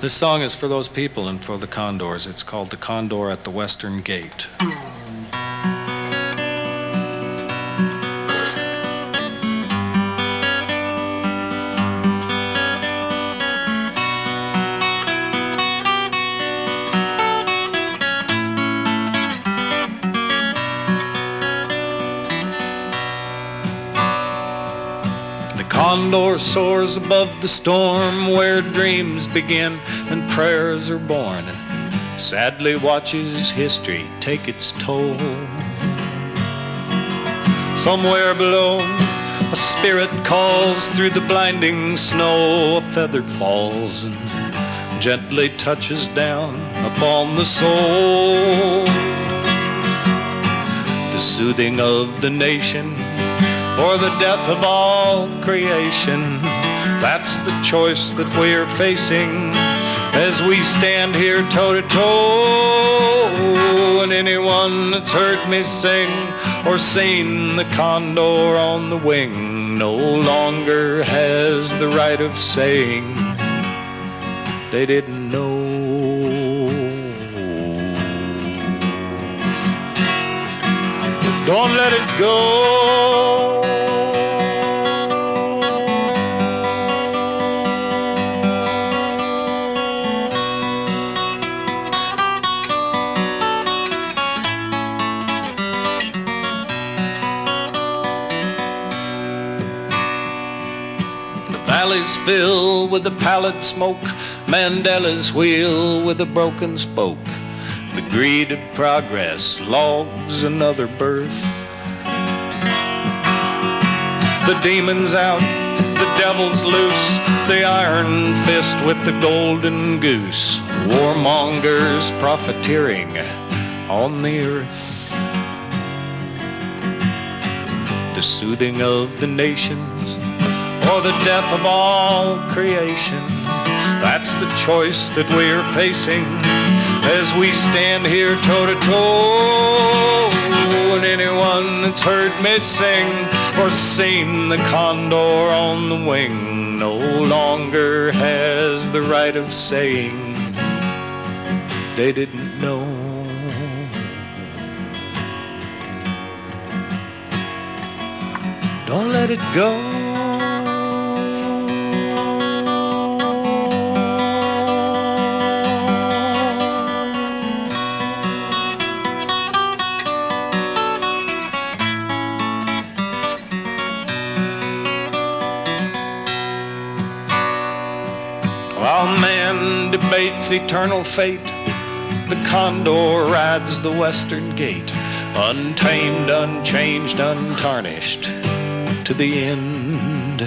This song is for those people and for the condors. It's called The Condor at the Western Gate. Condor soars above the storm where dreams begin and prayers are born, and sadly watches history take its toll. Somewhere below, a spirit calls through the blinding snow. A feather falls and gently touches down upon the soul. The soothing of the nation or the death of all creation, that's the choice that we're facing as we stand here toe to toe. And anyone that's heard me sing or seen the condor on the wing no longer has the right of saying they didn't know. Don't let it go. Valleys fill with the pallid smoke, Mandela's wheel with a broken spoke. The greed of progress logs another birth. The demon's out, the devil's loose, the iron fist with the golden goose. Warmongers profiteering on the earth. The soothing of the nations or the death of all creation, that's the choice that we're facing as we stand here toe to toe. And anyone that's heard me sing or seen the condor on the wing no longer has the right of saying they didn't know. Don't let it go. While man debates eternal fate the condor rides the western gate, untamed, unchanged, untarnished, to the end.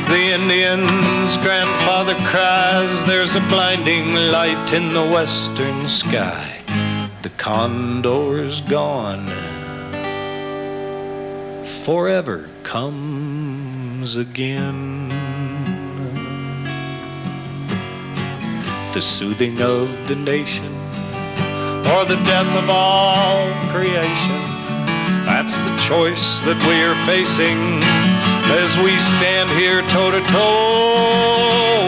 The Indian's grandfather cries, there's a blinding light in the western sky. The condor's gone, forever comes again. The soothing of the nation, or the death of all creation, that's the choice that we are facing as we stand here toe to toe.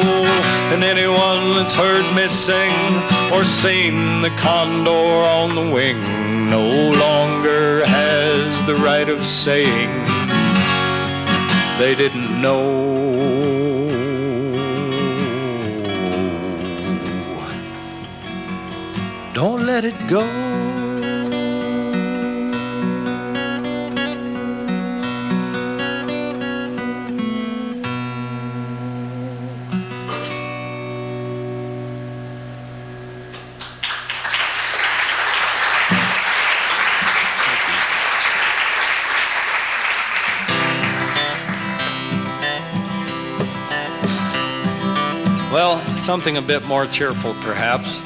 And anyone that's heard me sing or seen the condor on the wing no longer has the right of saying they didn't know. Don't let it go. Well, something a bit more cheerful, perhaps.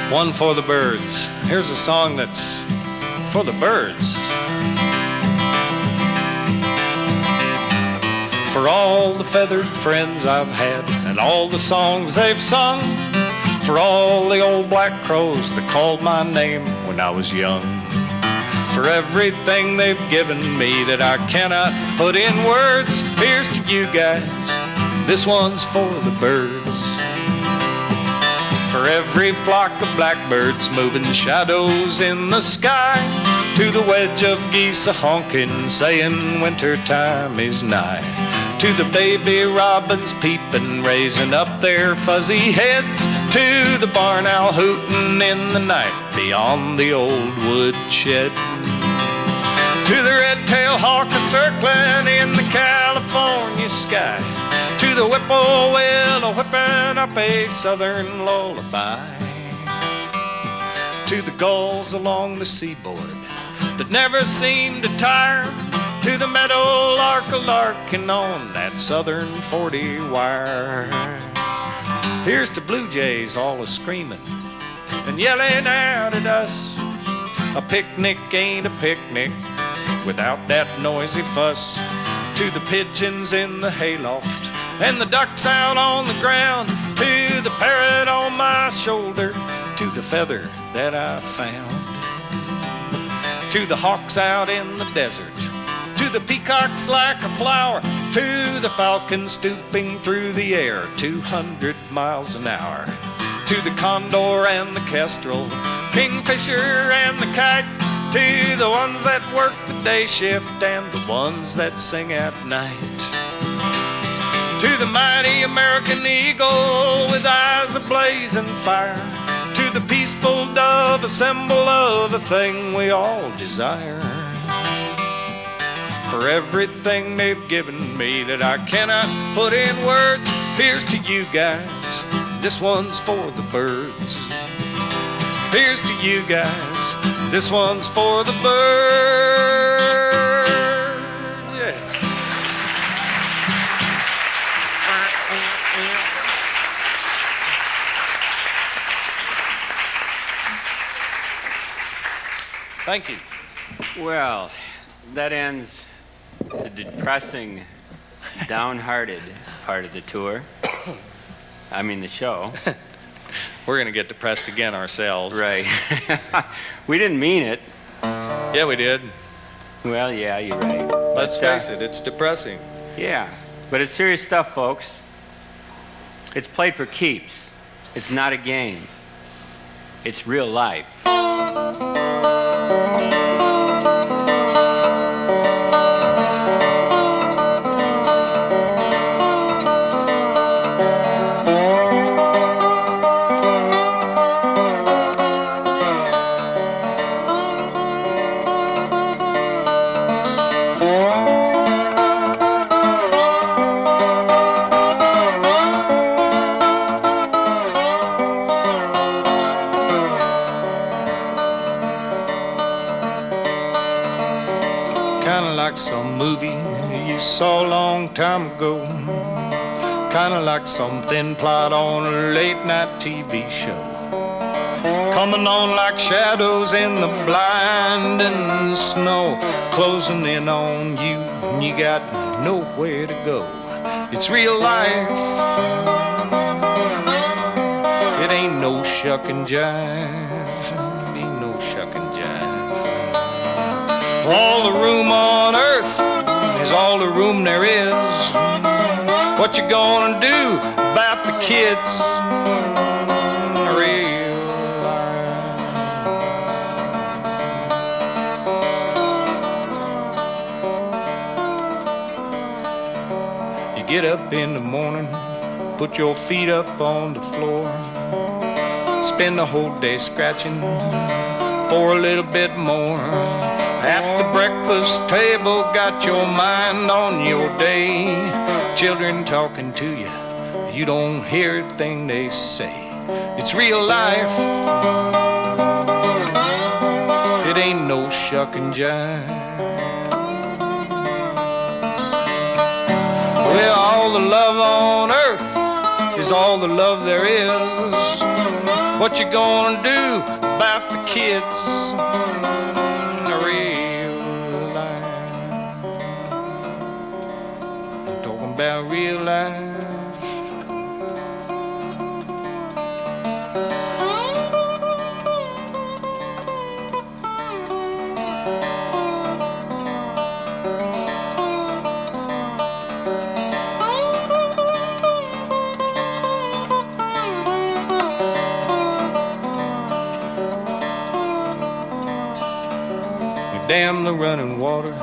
One for the birds. Here's a song that's for the birds. For all the feathered friends I've had and all the songs they've sung, for all the old black crows that called my name when I was young, for everything they've given me that I cannot put in words, here's to you guys. This one's for the birds. For every flock of blackbirds moving shadows in the sky, to the wedge of geese a-honking, saying winter time is nigh, to the baby robins peeping, raising up their fuzzy heads, to the barn owl hooting in the night beyond the old woodshed, to the red-tailed hawk a-circling in the California sky, to the whippoorwill a-whipping up a southern lullaby, to the gulls along the seaboard that never seem to tire, to the meadow lark a-larking on that southern 40 wire. Here's to blue jays all a-screaming and yelling out at us, a picnic ain't a picnic without that noisy fuss, to the pigeons in the hayloft and the ducks out on the ground, to the parrot on my shoulder, to the feather that I found, to the hawks out in the desert, to the peacocks like a flower, to the falcon stooping through the air 200 miles an hour, to the condor and the kestrel, kingfisher and the kite, to the ones that work the day shift and the ones that sing at night, to the mighty American eagle with eyes of blazing fire, to the peaceful dove, a symbol of the thing we all desire. For everything they've given me that I cannot put in words, here's to you guys, this one's for the birds. Here's to you guys, this one's for the birds. Yeah. Thank you. Well, that ends the depressing, downhearted part of the tour. I mean, the show. We're going to get depressed again ourselves. Right. We didn't mean it. Yeah, we did. Well, yeah, you're right. Let's face it, it's depressing. Yeah, but it's serious stuff, folks. It's played for keeps. It's not a game. It's real life. kinda like some movie you saw a long time ago. Kinda like some thin plot on a late night TV show. Coming on like shadows in the blinding snow. Closing in on you and you got nowhere to go. It's real life. It ain't no shuck and jive. It ain't no shuck and jive. All the room on earth is all the room there is. What you gonna do about the kids? Real life. You get up in the morning, put your feet up on the floor, spend the whole day scratching for a little bit more. At the breakfast table, got your mind on your day. Children talking to you, you don't hear a thing they say. It's real life. It ain't no shuck and jive. Well, all the love on earth is all the love there is. What you gonna do about the kids? Real life. I'm talking about real life. Dam the running water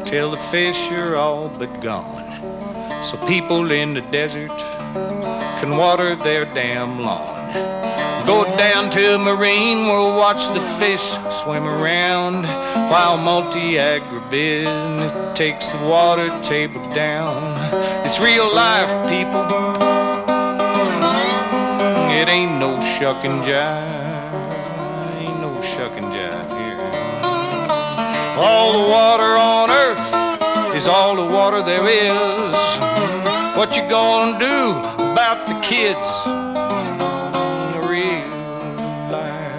till the fish are all but gone, so people in the desert can water their damn lawn. Go down to a marine, we'll watch the fish swim around, while multi-agribusiness takes the water table down. It's real life, people. It ain't no shuck and jive. Ain't no shuck and jive here. All the water on earth is all the water there is. What you gonna do about the kids? Real life.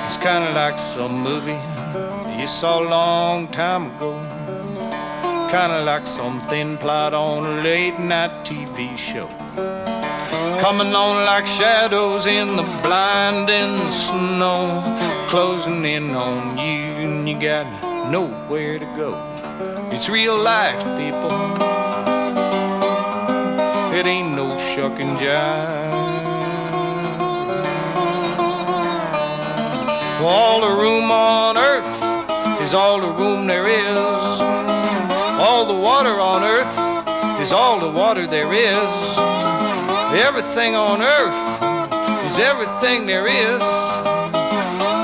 It's kinda like some movie you saw a long time ago. Kinda like some thin plot on a late night TV show. Coming on like shadows in the blinding snow. Closing in on you and you got nowhere to go. It's real life, people. It ain't no shuck and jive. All the room on earth is all the room there is. All the water on earth is all the water there is. Everything on earth is everything there is.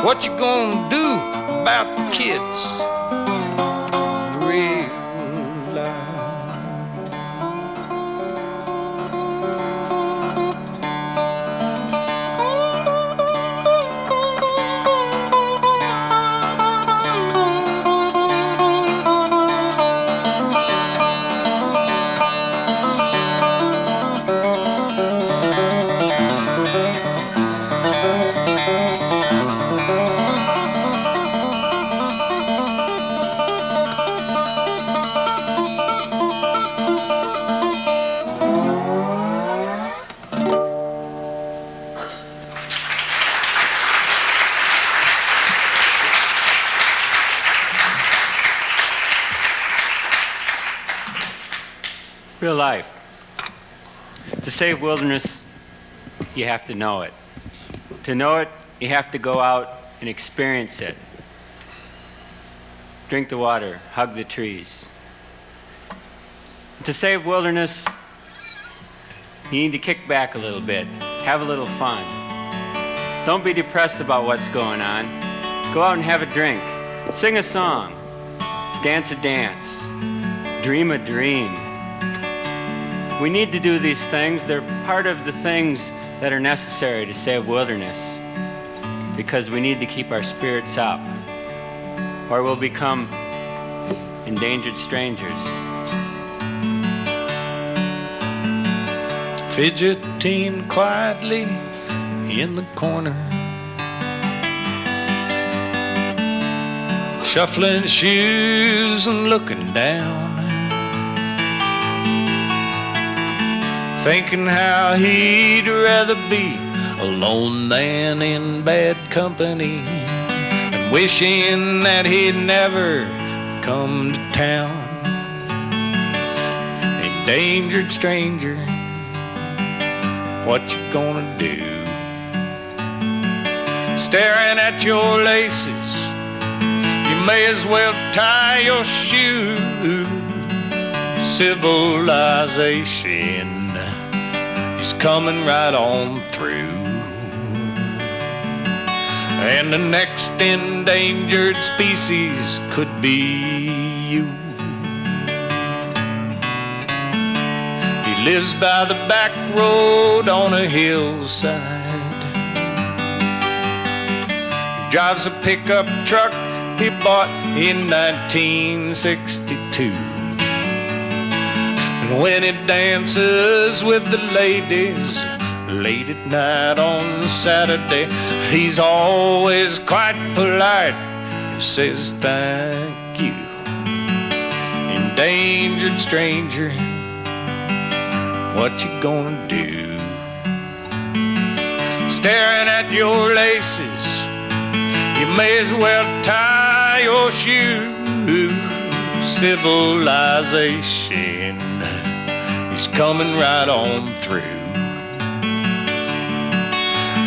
What you gonna do about the kids? Real life. Real life. To save wilderness, you have to know it. To know it, you have to go out and experience it. Drink the water, hug the trees. To save wilderness, you need to kick back a little bit, have a little fun. Don't be depressed about what's going on. Go out and have a drink. Sing a song. dance a dance, dream a dream. We need to do these things. They're part of the things that are necessary to save wilderness, because we need to keep our spirits up, or we'll become endangered strangers. Fidgeting quietly in the corner, shuffling shoes and looking down, thinking how he'd rather be alone than in bad company, and wishing that he'd never come to town. Endangered stranger, what you gonna do? Staring at your laces, you may as well tie your shoe. Civilization is coming right on through, and the next endangered species could be you. He lives by the back road on a hillside, he drives a pickup truck he bought in 1962. And when he dances with the ladies late at night on Saturday, he's always quite polite. He says thank you. Endangered stranger, what you gonna do? Staring at your laces, you may as well tie your shoe. Civilization is coming right on through,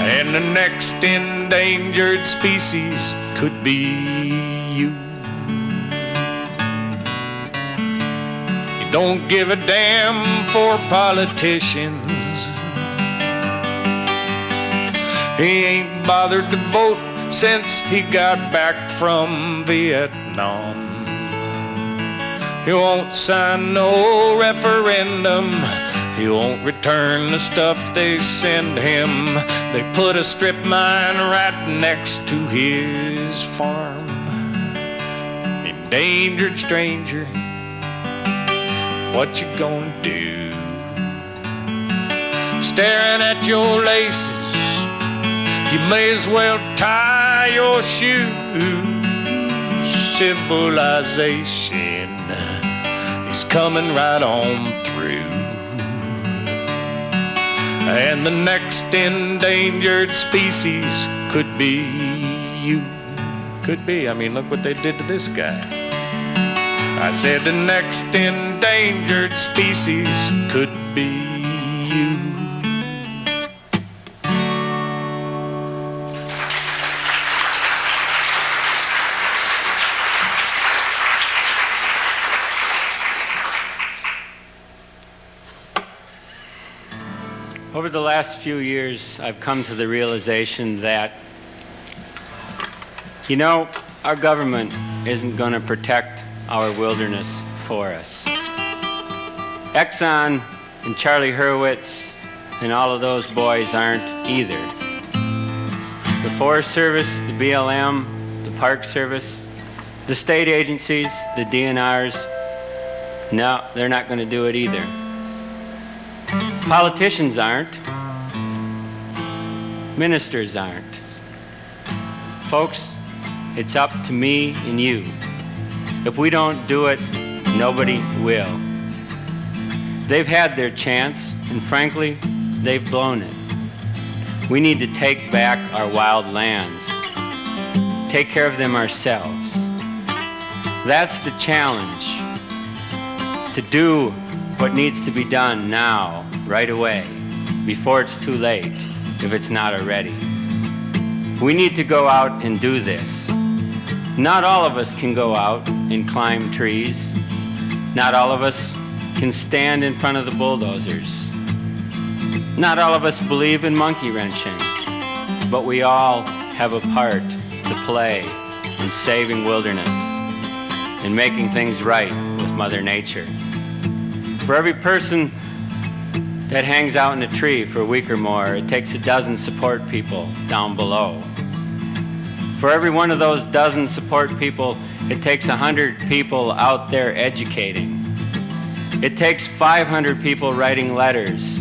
and the next endangered species could be you. You don't give a damn for politicians. He ain't bothered to vote since he got back from Vietnam. He won't sign no referendum. He won't return the stuff they send him. They put a strip mine right next to his farm. Endangered stranger, what you gonna do? Staring at your laces, you may as well tie your shoes. Civilization is coming right on through, and the next endangered species could be you. Could be. I mean, look what they did to this guy. I said the next endangered species could be you. Over the last few years, I've come to the realization that, our government isn't going to protect our wilderness for us. Exxon and Charlie Hurwitz and all of those boys aren't either. The Forest Service, the BLM, the Park Service, the state agencies, the DNRs, no, they're not going to do it either. Politicians aren't. Ministers aren't. Folks, it's up to me and you. If we don't do it, nobody will. They've had their chance, and frankly, they've blown it. We need to take back our wild lands, take care of them ourselves. That's the challenge, to do what needs to be done now, right away, before it's too late, if it's not already. We need to go out and do this. Not all of us can go out and climb trees. Not all of us can stand in front of the bulldozers. Not all of us believe in monkey wrenching, but we all have a part to play in saving wilderness. in making things right with Mother Nature. For every person that hangs out in a tree for a week or more, it takes a dozen support people down below. For every one of those dozen support people, it takes 100 people out there educating. It takes 500 people writing letters,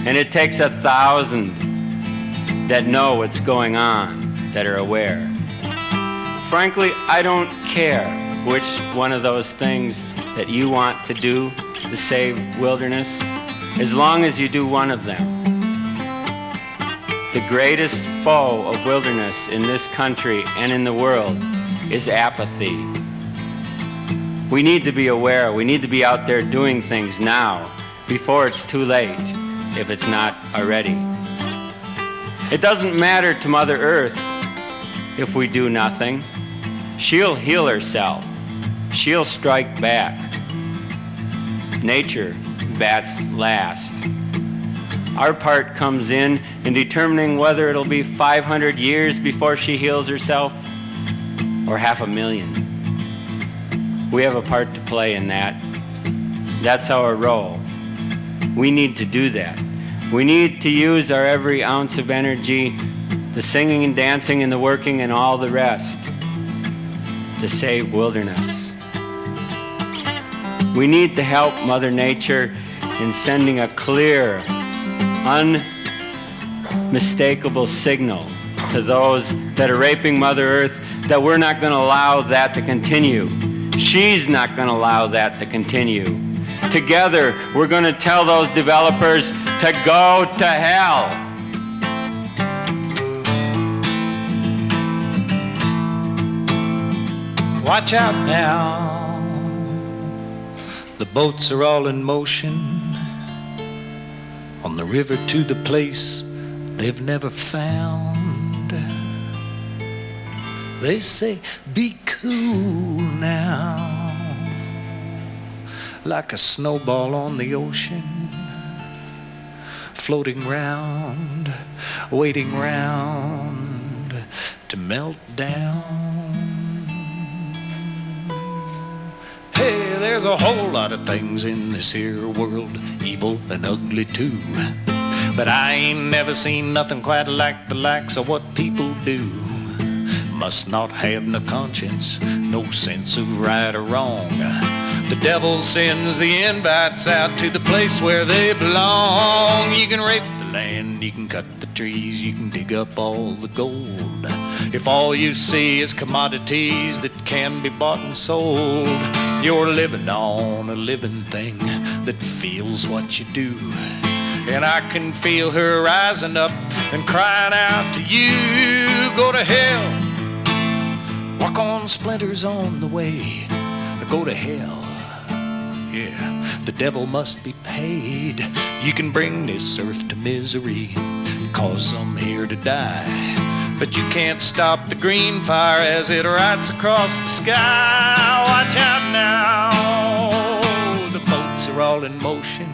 and it takes 1,000 that know what's going on, that are aware. Frankly, I don't care which one of those things that you want to do to save wilderness, as long as you do one of them. The greatest foe of wilderness in this country and in the world is apathy. We need to be aware. We need to be out there doing things now, before it's too late, if it's not already. It doesn't matter to Mother Earth if we do nothing. She'll heal herself. She'll strike back. Nature bats last. Our part comes in determining whether it'll be 500 years before she heals herself or 500,000. We have a part to play in that. That's our role. We need to do that. We need to use our every ounce of energy, the singing and dancing and the working and all the rest, to save wilderness. We need to help Mother Nature in sending a clear, unmistakable signal to those that are raping Mother Earth that we're not going to allow that to continue. She's not going to allow that to continue. Together, we're going to tell those developers to go to hell. Watch out now. The boats are all in motion on the river to the place they've never found. They say, be cool now, like a snowball on the ocean, floating round, waiting round to melt down. Hey, there's a whole lot of things in this here world, evil and ugly too, but I ain't never seen nothing quite like the likes of what people do. Must not have no conscience, no sense of right or wrong. The devil sends the invites out to the place where they belong. You can rape the land, you can cut the trees, you can dig up all the gold. If all you see is commodities that can be bought and sold, you're living on a living thing that feels what you do. And I can feel her rising up and crying out to you, go to hell. Walk on splinters on the way, go to hell. Yeah, the devil must be paid. You can bring this earth to misery, cause some here to die, but you can't stop the green fire as it rides across the sky. Watch out now, the boats are all in motion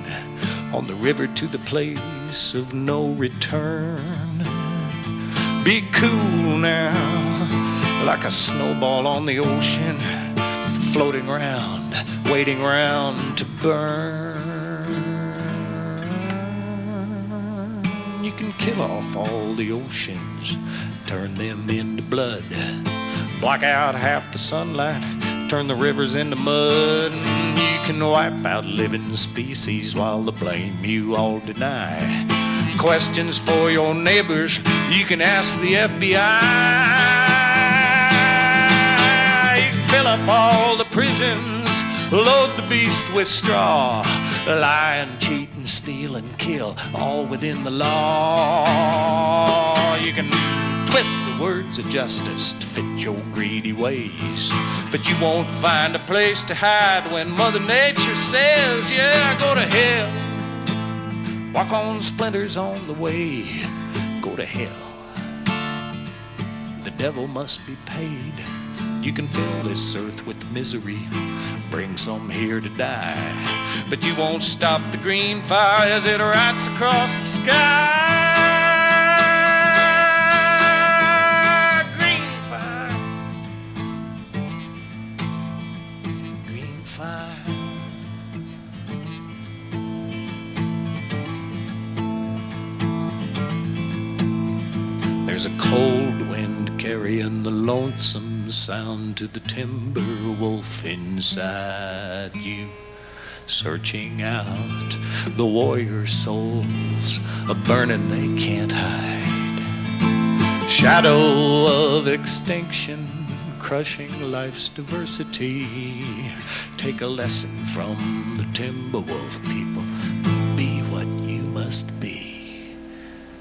on the river to the place of no return. Be cool now, like a snowball on the ocean, floating around, waiting around to burn. You can kill off all the oceans, turn them into blood, block out half the sunlight, turn the rivers into mud. You can wipe out living species while the blame you all deny. Questions for your neighbors, you can ask the FBI. Fill up all the prisons, load the beast with straw, lie and cheat and steal and kill, all within the law. You can twist the words of justice to fit your greedy ways, but you won't find a place to hide when Mother Nature says, yeah, go to hell. Walk on splinters on the way, go to hell. The devil must be paid. You can fill this earth with misery, bring some here to die, but you won't stop the green fire as it rides across the sky. Green fire. a cold wind carrying the lonesome sound to the timber wolf inside you, searching out the warrior souls, a burning they can't hide. Shadow of extinction, crushing life's diversity. Take a lesson from the Timberwolf people. Be what you must be,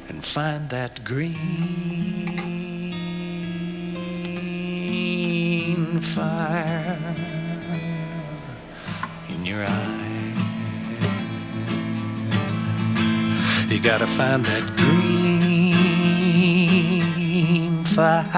and find that green fire in your eye. You gotta find that green fire